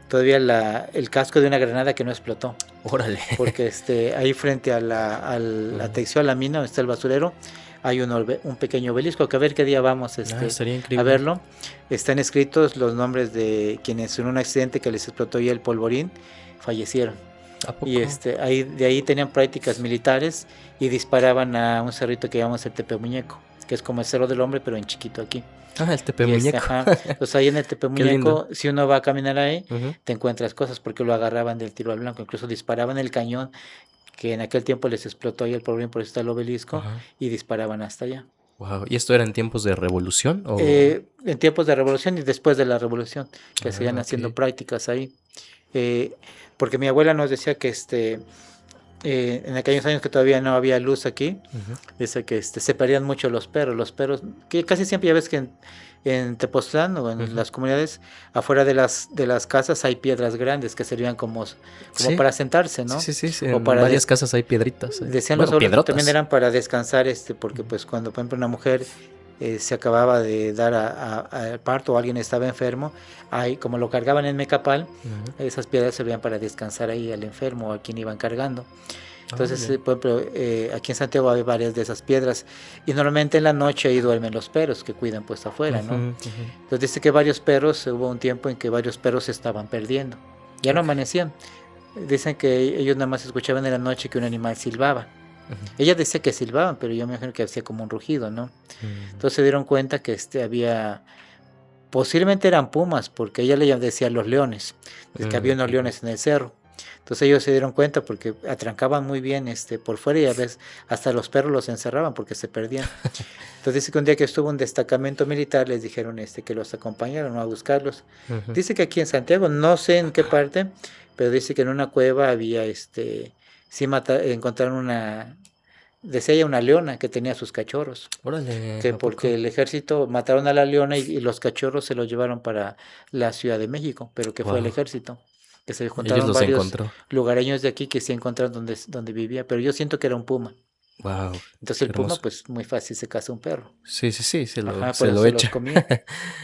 todavía el casco de una granada que no explotó. Órale. Porque ahí frente a la Texio, a la mina, donde está el basurero, hay un pequeño obelisco, que a ver qué día vamos a verlo. Están escritos los nombres de quienes en un accidente que les explotó ya el polvorín fallecieron. ¿A poco? Y de ahí tenían prácticas militares y disparaban a un cerrito que llamamos el Tepemuñeco, que es como el Cerro del Hombre, pero en chiquito aquí. El Tepemuñeco. Entonces ahí en el Tepemuñeco, si uno va a caminar ahí, te encuentras cosas porque lo agarraban del tiro al blanco, incluso disparaban el cañón que en aquel tiempo les explotó ahí el polvorín, por eso está el obelisco, y disparaban hasta allá. Wow. ¿Y esto era en tiempos de revolución? ¿O? En tiempos de revolución y después de la revolución, que seguían haciendo prácticas ahí. Porque mi abuela nos decía que en aquellos años que todavía no había luz aquí, dice que se perdían mucho los perros, que casi siempre ya ves que en Tepoztlán o en las comunidades, afuera de las casas hay piedras grandes que servían como para sentarse, ¿no? Sí. O en para varias casas hay piedritas. Decían los abuelos que también eran para descansar, porque pues cuando por ejemplo una mujer se acababa de dar al parto o alguien estaba enfermo, ahí como lo cargaban en Mecapal, esas piedras servían para descansar ahí al enfermo o a quien iban cargando. Entonces, por ejemplo, aquí en Santiago hay varias de esas piedras y normalmente en la noche ahí duermen los perros que cuidan pues afuera, ¿no? Entonces dice que hubo un tiempo en que varios perros se estaban perdiendo, ya no amanecían. Dicen que ellos nada más escuchaban en la noche que un animal silbaba. Ella decía que silbaban, pero yo me imagino que hacía como un rugido, ¿no? Entonces se dieron cuenta que posiblemente eran pumas, porque ella le decía los leones, que había unos leones en el cerro. Entonces ellos se dieron cuenta porque atrancaban muy bien por fuera y a veces hasta los perros los encerraban porque se perdían. Entonces dice que un día que estuvo un destacamento militar les dijeron que los acompañaron a buscarlos. Ujú. Dice que aquí en Santiago, no sé en qué parte, pero dice que en una cueva había sí encontraron decía ella una leona que tenía sus cachorros. Órale, Que ¿a porque poco? el ejército mataron a la leona y los cachorros se los llevaron para la Ciudad de México, pero que fue el Wow. ejército. Que se Ellos juntaron los varios encontró. lugareños de aquí que se encontraron donde vivía, pero yo siento que era un puma. Wow, Entonces qué el puma, hermoso. pues muy fácil se caza un perro. Sí, sí, sí, Ajá, se por eso lo se los echa. comía.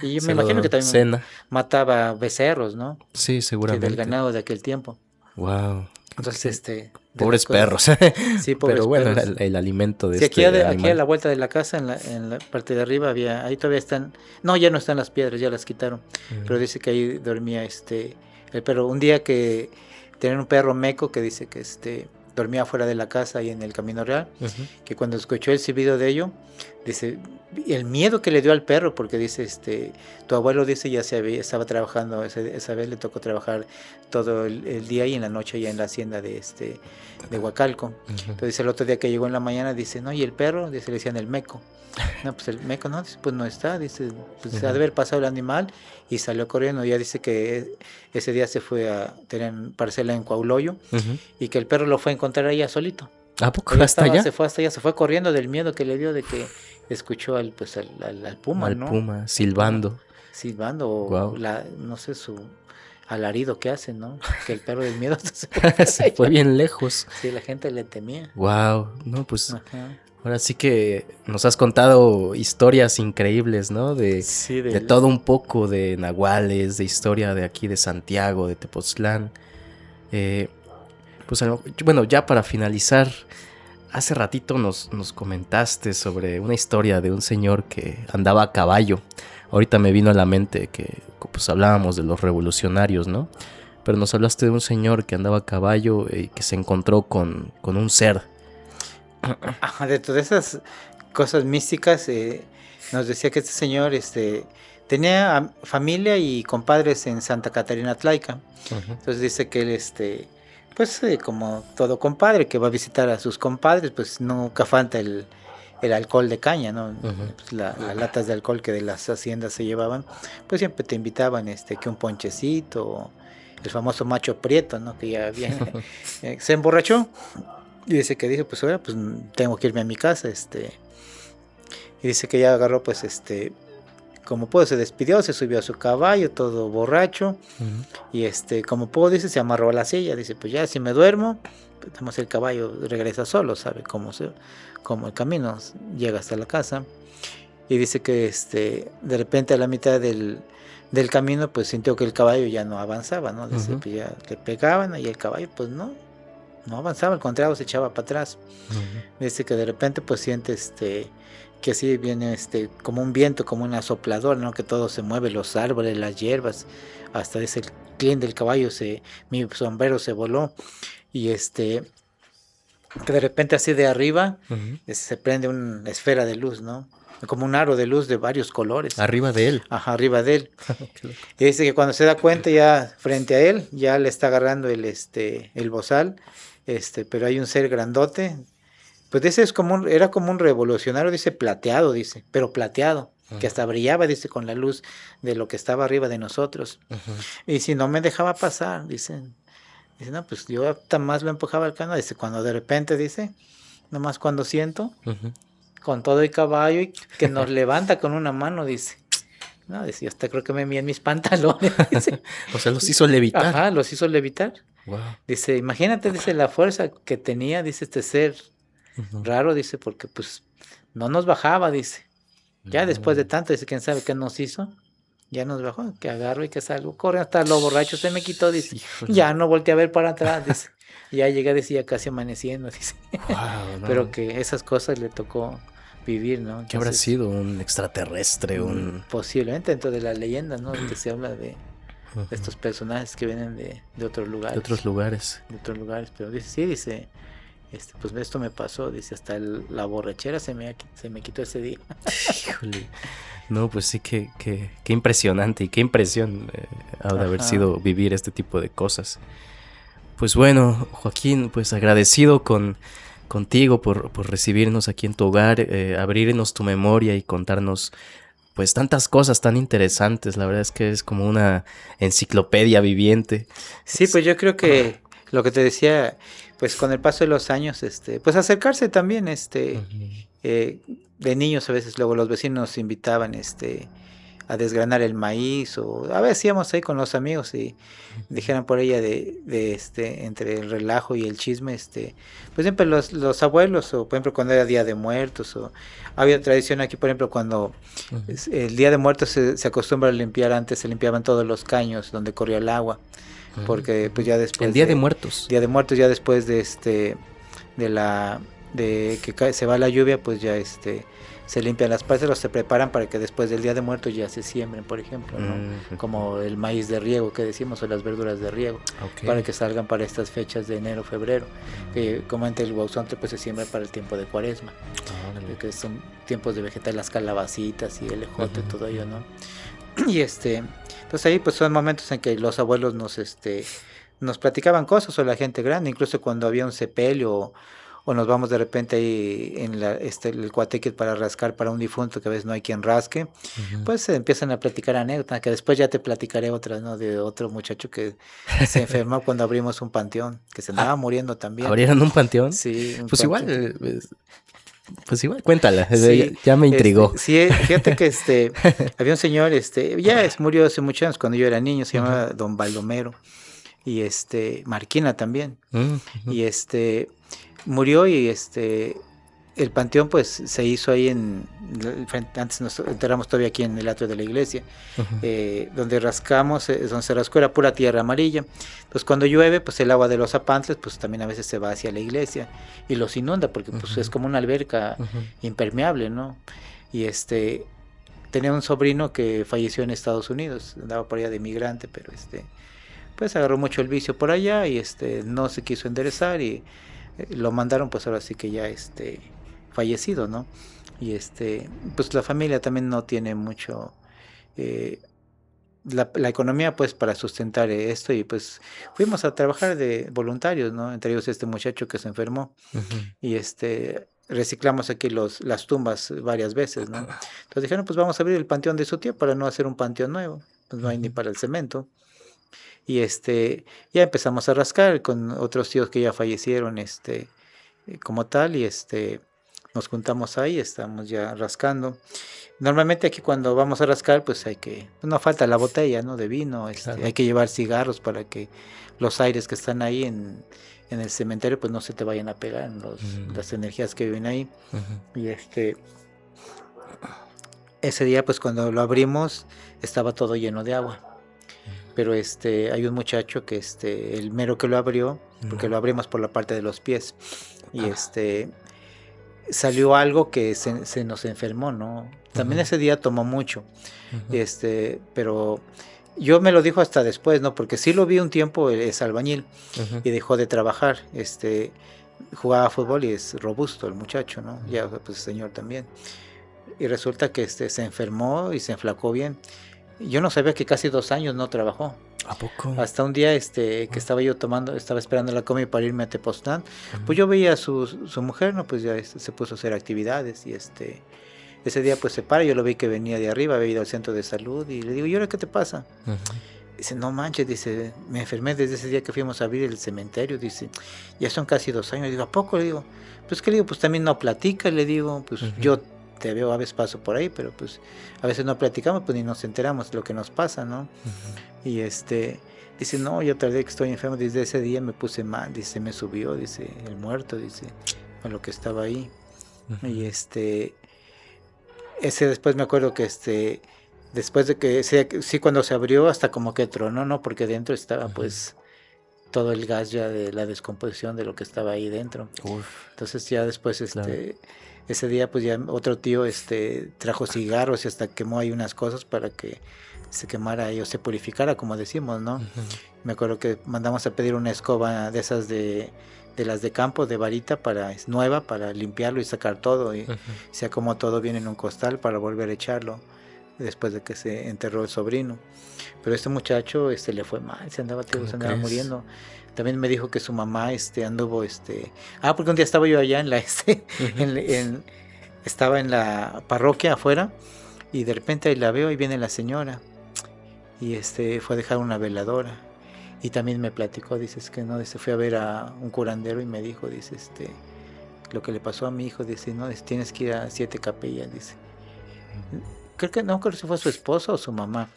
Y yo me Se imagino que lo también cena. mataba becerros, ¿no? Sí, Sí, del seguramente. ganado de aquel tiempo. Wow. Entonces, de Pobres las cosas. perros. Sí, Pero pobres bueno, era perros. el alimento de Sí, aquí, este aquí a animal. la vuelta de la casa, en la parte de arriba ahí todavía están, no, ya no están las piedras, ya las quitaron, pero dice que ahí dormía el perro. Un día que tenían un perro meco que dice que dormía fuera de la casa ahí en el Camino Real, Ujú. que cuando escuchó el silbido de ello, dice, el miedo que le dio al perro, porque dice, tu abuelo dice ya estaba trabajando, esa vez le tocó trabajar todo el día y en la noche ya en la hacienda de Huacalco. Ujú. Entonces dice el otro día que llegó en la mañana, dice, no, y el perro, dice, le decían el meco. No, pues el meco no, dice, pues no está, dice, pues se ha de haber pasado el animal y salió corriendo. Ya dice que ese día se fue a tener parcela en Cuauhloyo Ujú. y que el perro lo fue a encontrar allá solito. ¿A poco Ella hasta allá? se fue hasta allá, se fue corriendo del miedo que le dio de que escuchó al puma, Al ¿no? puma, silbando. Silbando o Guau. no sé, su alarido que hace, ¿no? Que el perro del miedo Se fue bien lejos. Sí, la gente le temía. Wow. No, pues Ajá. ahora sí que nos has contado historias increíbles, ¿no? Sí, De todo un poco, de nahuales, de historia de aquí de Santiago, de Tepoztlán. Pues bueno, ya para finalizar, hace ratito nos comentaste sobre una historia de un señor que andaba a caballo. Ahorita me vino a la mente que pues hablábamos de los revolucionarios, ¿no? Pero nos hablaste de un señor que andaba a caballo y que se encontró con un ser. Ajá, de todas esas cosas místicas, nos decía que este señor tenía familia y compadres en Santa Catarina Tlaika. Ujú. Entonces dice que él, pues como todo compadre que va a visitar a sus compadres, pues nunca falta el alcohol de caña, ¿no? Ujú. Pues las latas de alcohol que de las haciendas se llevaban, pues siempre te invitaban que un ponchecito, el famoso macho prieto, ¿no? Que ya viene, se emborrachó y dice que dijo, pues ahora pues tengo que irme a mi casa, y dice que ya agarró, pues como pudo se despidió, se subió a su caballo todo borracho. Ujú. Y como pudo, dice, se amarró a la silla. Dice, pues ya si me duermo, pues, además el caballo regresa solo, sabe cómo el camino llega hasta la casa. Y dice que de repente a la mitad del camino, pues sintió que el caballo ya no avanzaba, ¿no? Dice, Ujú. pues ya le pegaban y el caballo, pues no avanzaba, al contrario, se echaba para atrás. Ujú. Dice que de repente, pues siente que así viene como un viento, como una sopladora, ¿no? Que todo se mueve, los árboles, las hierbas, hasta ese el crin del caballo, mi sombrero se voló. Y que de repente así de arriba Ujú. se prende una esfera de luz, ¿no? Como un aro de luz de varios colores. Arriba de él. Ajá, arriba de él. Qué loco. Y dice que cuando se da cuenta ya frente a él, ya le está agarrando el bozal, pero hay un ser grandote. Pues ese era como un revolucionario, dice, plateado, dice, pero plateado, que hasta brillaba, dice, con la luz de lo que estaba arriba de nosotros. Ujú. Y si no me dejaba pasar, dice, no, pues yo hasta más lo empujaba al canal, dice, cuando de repente, dice, nomás cuando siento, Ujú. con todo el caballo, y que nos levanta con una mano, dice, no, dice, yo hasta creo que me mía en mis pantalones, dice. O sea, los hizo levitar. Ajá, los hizo levitar. Wow. Dice, imagínate, dice, la fuerza que tenía, dice, este ser Ujú. raro, dice, porque pues no nos bajaba, dice. Ya después de tanto, dice, quién sabe qué nos hizo. Ya nos bajó, que agarro y que salgo. Corre hasta lo borracho, se me quitó, dice. Híjole. Ya no volteé a ver para atrás, dice. Ya llegué, decía, casi amaneciendo, dice. Wow, no. Pero que esas cosas le tocó vivir, ¿no? ¿Qué habrá Entonces, sido? ¿Un extraterrestre? posiblemente dentro de las leyendas, ¿no? Que se habla de Ujú. estos personajes que vienen de otros lugares. De otros lugares. De otros lugares, pero dice, sí, dice, pues esto me pasó, dice, hasta la borrachera se me quitó ese día. Híjole. No, pues sí, qué impresionante y qué impresión ha de haber Ajá. sido vivir este tipo de cosas. Pues bueno, Joaquín, pues agradecido contigo por recibirnos aquí en tu hogar, abrirnos tu memoria y contarnos pues tantas cosas tan interesantes. La verdad es que es como una enciclopedia viviente. Sí, pues yo creo que lo que te decía, pues con el paso de los años, pues acercarse también, de niños a veces luego los vecinos nos invitaban, a desgranar el maíz, o a veces íbamos ahí con los amigos y dijeran por ella entre el relajo y el chisme, pues siempre los abuelos, o por ejemplo cuando era Día de Muertos, o había tradición aquí, por ejemplo, cuando el Día de Muertos se acostumbra a limpiar, antes se limpiaban todos los caños donde corría el agua, porque pues ya después El Día de Muertos. Día de Muertos, ya después de que se va la lluvia, pues ya se limpian las parcelas, se preparan para que después del Día de Muertos ya se siembren, por ejemplo, ¿no? Como el maíz de riego que decimos, o las verduras de riego, para que salgan para estas fechas de enero, febrero. Como entre el guauzonte, pues se siembra para el tiempo de Cuaresma, que son tiempos de vegetar, las calabacitas y el ejote, todo ello, ¿no? Y entonces ahí pues son momentos en que los abuelos nos platicaban cosas, o la gente grande, incluso cuando había un sepelio, o nos vamos de repente ahí en el Coateque para rascar para un difunto que a veces no hay quien rasque, pues se empiezan a platicar anécdotas, que después ya te platicaré otras, ¿no? De otro muchacho que se enfermó cuando abrimos un panteón, que se andaba muriendo también. ¿Abrieron un panteón? Sí. Pues igual, cuéntala, Sí, ya me intrigó. Sí, fíjate que había un señor, murió hace muchos años cuando yo era niño, se llamaba Don Baldomero, y Marquina también, y murió, y el panteón pues se hizo ahí antes nos enterramos todavía aquí en el atrio de la iglesia, donde rascamos, donde se rascó era pura tierra amarilla. Entonces cuando llueve, pues el agua de los zapantles pues también a veces se va hacia la iglesia y los inunda, porque pues es como una alberca impermeable, ¿no? Y tenía un sobrino que falleció en Estados Unidos, andaba por allá de migrante, pero pues agarró mucho el vicio por allá y no se quiso enderezar, y lo mandaron pues ahora sí que ya fallecido, ¿no? Y pues la familia también no tiene mucho la economía pues para sustentar esto, y pues fuimos a trabajar de voluntarios, ¿no? Entre ellos este muchacho que se enfermó, y reciclamos aquí las tumbas varias veces, ¿no? Entonces dijeron, pues vamos a abrir el panteón de su tío para no hacer un panteón nuevo, pues no hay ni para el cemento. Y ya empezamos a rascar con otros tíos que ya fallecieron como tal, y nos juntamos ahí, estamos ya rascando. Normalmente aquí cuando vamos a rascar pues no falta la botella, ¿no? De vino, claro. Hay que llevar cigarros para que los aires que están ahí en el cementerio pues no se te vayan a pegar las energías que viven ahí. Y ese día pues cuando lo abrimos estaba todo lleno de agua. Pero hay un muchacho que el mero que lo abrió, porque lo abrimos por la parte de los pies, y salió algo que se nos enfermó, ¿no? También ese día tomó mucho, pero yo me lo dijo hasta después, ¿no? Porque sí lo vi un tiempo, es albañil, y dejó de trabajar, jugaba fútbol y es robusto el muchacho, ¿no? Ya pues señor también. Y resulta que se enfermó y se enflacó bien. Yo no sabía que casi 2 años no trabajó. ¿A poco? Hasta un día que estaba yo estaba esperando la comida para irme a Tepoztlán, pues yo veía a su mujer, ¿no? Pues ya se puso a hacer actividades, y ese día pues se para, yo lo vi que venía de arriba, había ido al centro de salud, y le digo, ¿y ahora qué te pasa? Dice, no manches, dice, me enfermé desde ese día que fuimos a abrir el cementerio, dice, ya son casi 2 años. Le digo, ¿a poco? Le digo, pues que le digo, pues también no platica, le digo, pues yo te veo, a veces paso por ahí, pero pues a veces no platicamos, pues ni nos enteramos de lo que nos pasa, ¿no? Y dice, no, yo tardé que estoy enfermo, desde ese día me puse mal, dice, me subió, dice, el muerto, dice, con lo que estaba ahí. Y ese después me acuerdo que después de que, sí, cuando se abrió, hasta como que tronó, ¿no? Porque dentro estaba pues todo el gas ya de la descomposición de lo que estaba ahí dentro. Entonces ya después claro. Ese día pues ya otro tío trajo cigarros y hasta quemó ahí unas cosas para que se quemara y o se purificara, como decimos, ¿no? Me acuerdo que mandamos a pedir una escoba de esas de las de campo, de varita, nueva, para limpiarlo y sacar todo, y sea como todo viene en un costal para volver a echarlo. después de que se enterró el sobrino. Pero este muchacho le fue mal, se andaba muriendo. También me dijo que su mamá anduvo porque un día estaba yo allá en la estaba en la parroquia afuera, y de repente ahí la veo y viene la señora, y fue a dejar una veladora, y también me platicó, dice, que no, fui a ver a un curandero y me dijo, dice, lo que le pasó a mi hijo, dice, no, tienes que ir a 7 capillas, dice. Creo si fue su esposa o su mamá,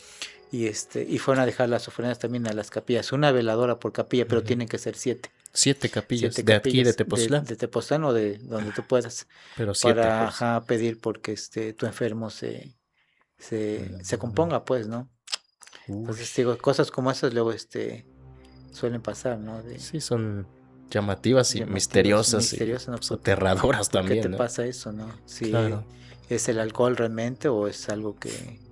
y fueron a dejar las ofrendas también a las capillas, una veladora por capilla, pero tienen que ser 7. 7 capillas, de aquí de Tepoztlán. De Tepoztlán o de donde tú puedas. Pero 7, para pues. Pedir porque tu enfermo se componga, pues, ¿no? Entonces digo, cosas como esas luego suelen pasar, ¿no? Sí, son llamativas y misteriosas y ¿no? aterradoras también. ¿Qué te ¿no? pasa eso, no? Si claro. es el alcohol realmente o es algo que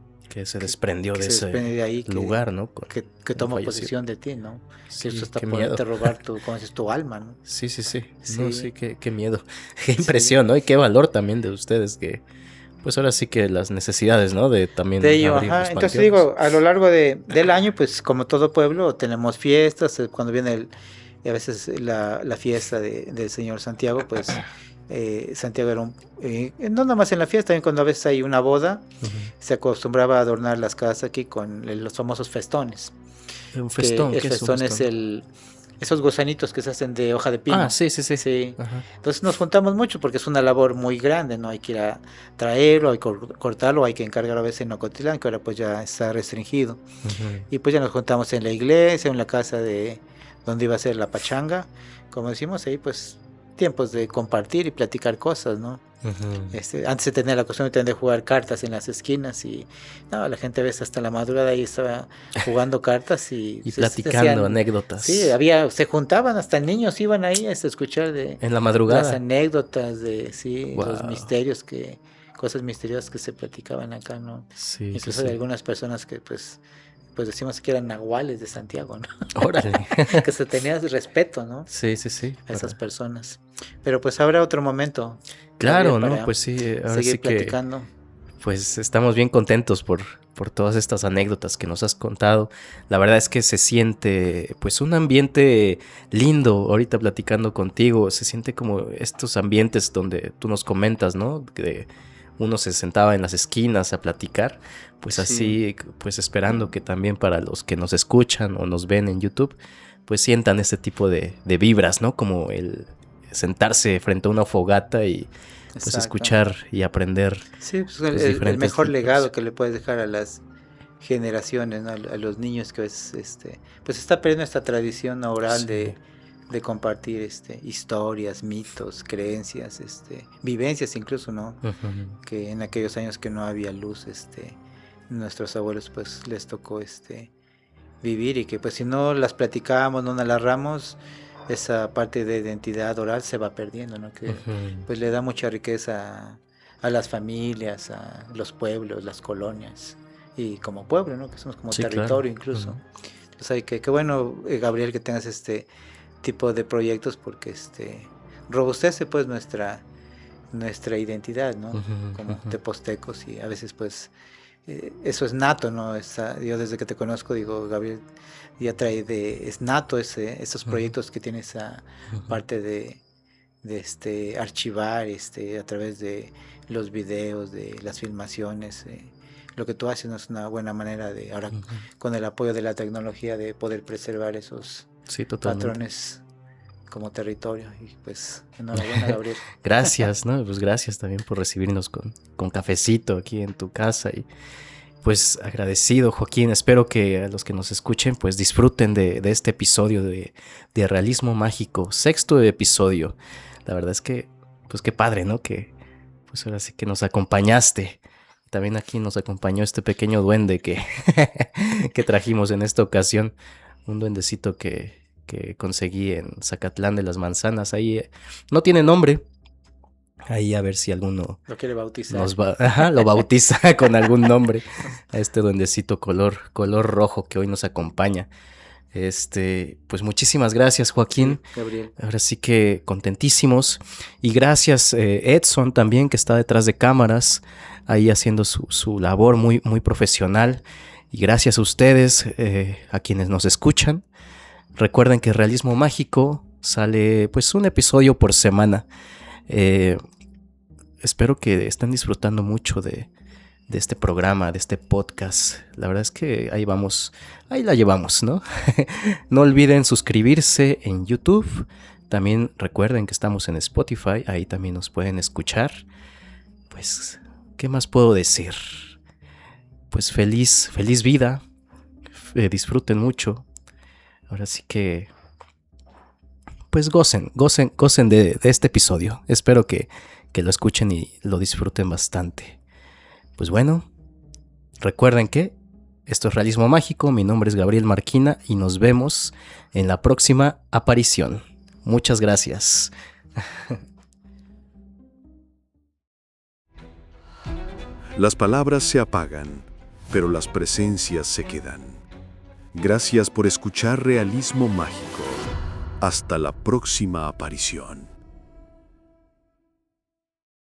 se desprendió de ese ahí, lugar, ¿no? Que toma posesión de ti, ¿no? Sí, que eso está qué por miedo. interrogar tu alma, ¿no? Sí. No, sí, qué miedo. Qué impresión, ¿no? Y qué valor también de ustedes que, pues ahora sí que las necesidades, ¿no? De también de ello, abrir los entonces panteones. digo, a lo largo del año, pues como todo pueblo, tenemos fiestas, cuando viene a veces la fiesta del Señor Santiago, pues Santiago era no nada más en la fiesta, también cuando a veces hay una boda, se acostumbraba a adornar las casas aquí con los famosos festones. Un festón, el festón es esos gusanitos que se hacen de hoja de pino. Sí. Ajá. Entonces nos juntamos mucho porque es una labor muy grande, ¿no? Hay que ir a traerlo, hay que cortarlo, hay que encargarlo a veces en Ocotlán, que ahora pues ya está restringido. Y pues ya nos juntamos en la iglesia, en la casa de donde iba a ser la pachanga, como decimos ahí, pues tiempos de compartir y platicar cosas, ¿no? Antes se tenía la costumbre de jugar cartas en las esquinas y no, la gente a veces hasta la madrugada ahí estaba jugando cartas y platicando anécdotas. Sí, se juntaban, hasta niños iban ahí a escuchar en la madrugada las anécdotas de wow. los misterios cosas misteriosas que se platicaban acá, ¿no? Sí, incluso de algunas personas que pues decimos que eran nahuales de Santiago, ¿no? Órale. Que se tenía respeto, ¿no? Sí. A esas personas. Pero pues habrá otro momento. Claro, ¿no? Pues sí, ahora seguir sí platicando. Que pues estamos bien contentos por todas estas anécdotas que nos has contado. La verdad es que se siente pues un ambiente lindo ahorita platicando contigo. Se siente como estos ambientes donde tú nos comentas, ¿no? Que uno se sentaba en las esquinas a platicar, pues así, pues esperando que también para los que nos escuchan o nos ven en YouTube, pues sientan este tipo de vibras, ¿no? Como el sentarse frente a una fogata y pues exacto. Escuchar y aprender. Sí, pues el mejor legado que le puedes dejar a las generaciones, ¿no? A los niños que pues está perdiendo esta tradición oral de compartir historias, mitos, creencias, vivencias incluso, ¿no? Que en aquellos años que no había luz, nuestros abuelos pues les tocó vivir y que pues si no las platicábamos, no narramos, esa parte de identidad oral se va perdiendo, ¿no? Que pues le da mucha riqueza a las familias, a los pueblos, las colonias y como pueblo, ¿no? Que somos como territorio, claro. Incluso. Entonces hay qué bueno, Gabriel, que tengas tipo de proyectos porque robustece pues nuestra identidad, ¿no? Como tepoztecos y a veces pues eso es nato, ¿no? Yo desde que te conozco digo, Gabriel ya trae es nato esos proyectos que tiene esa parte de archivar a través de los videos, de las filmaciones. Lo que tú haces no es una buena manera de ahora con el apoyo de la tecnología de poder preservar esos patrones como territorio. Y pues enhorabuena, Gabriel. Gracias, ¿no? Pues gracias también por recibirnos con cafecito aquí en tu casa y pues agradecido, Joaquín. Espero que a los que nos escuchen pues disfruten de este episodio de Realismo Mágico, 6º episodio. La verdad es que pues qué padre, ¿no? Que pues ahora sí que nos acompañaste. También aquí nos acompañó este pequeño duende que trajimos en esta ocasión, un duendecito que conseguí en Zacatlán de las Manzanas. Ahí no tiene nombre. Ahí a ver si alguno lo quiere bautizar. Lo bautiza con algún nombre a este duendecito color rojo que hoy nos acompaña. Pues muchísimas gracias, Joaquín. Sí, Gabriel. Ahora sí que contentísimos. Y gracias, Edson, también, que está detrás de cámaras, ahí haciendo su labor muy, muy profesional. Y gracias a ustedes, a quienes nos escuchan. Recuerden que Realismo Mágico sale pues un episodio por semana. Espero que estén disfrutando mucho de este programa, de este podcast. La verdad es que ahí vamos, ahí la llevamos, ¿no? No olviden suscribirse en YouTube. También recuerden que estamos en Spotify, ahí también nos pueden escuchar. Pues, ¿qué más puedo decir? Pues feliz vida. Disfruten mucho. Ahora sí que pues gocen de este episodio. Espero que lo escuchen y lo disfruten bastante. Pues bueno, recuerden que esto es Realismo Mágico, mi nombre es Gabriel Marquina y nos vemos en la próxima aparición. Muchas gracias. Las palabras se apagan, pero las presencias se quedan. Gracias por escuchar Realismo Mágico. Hasta la próxima aparición.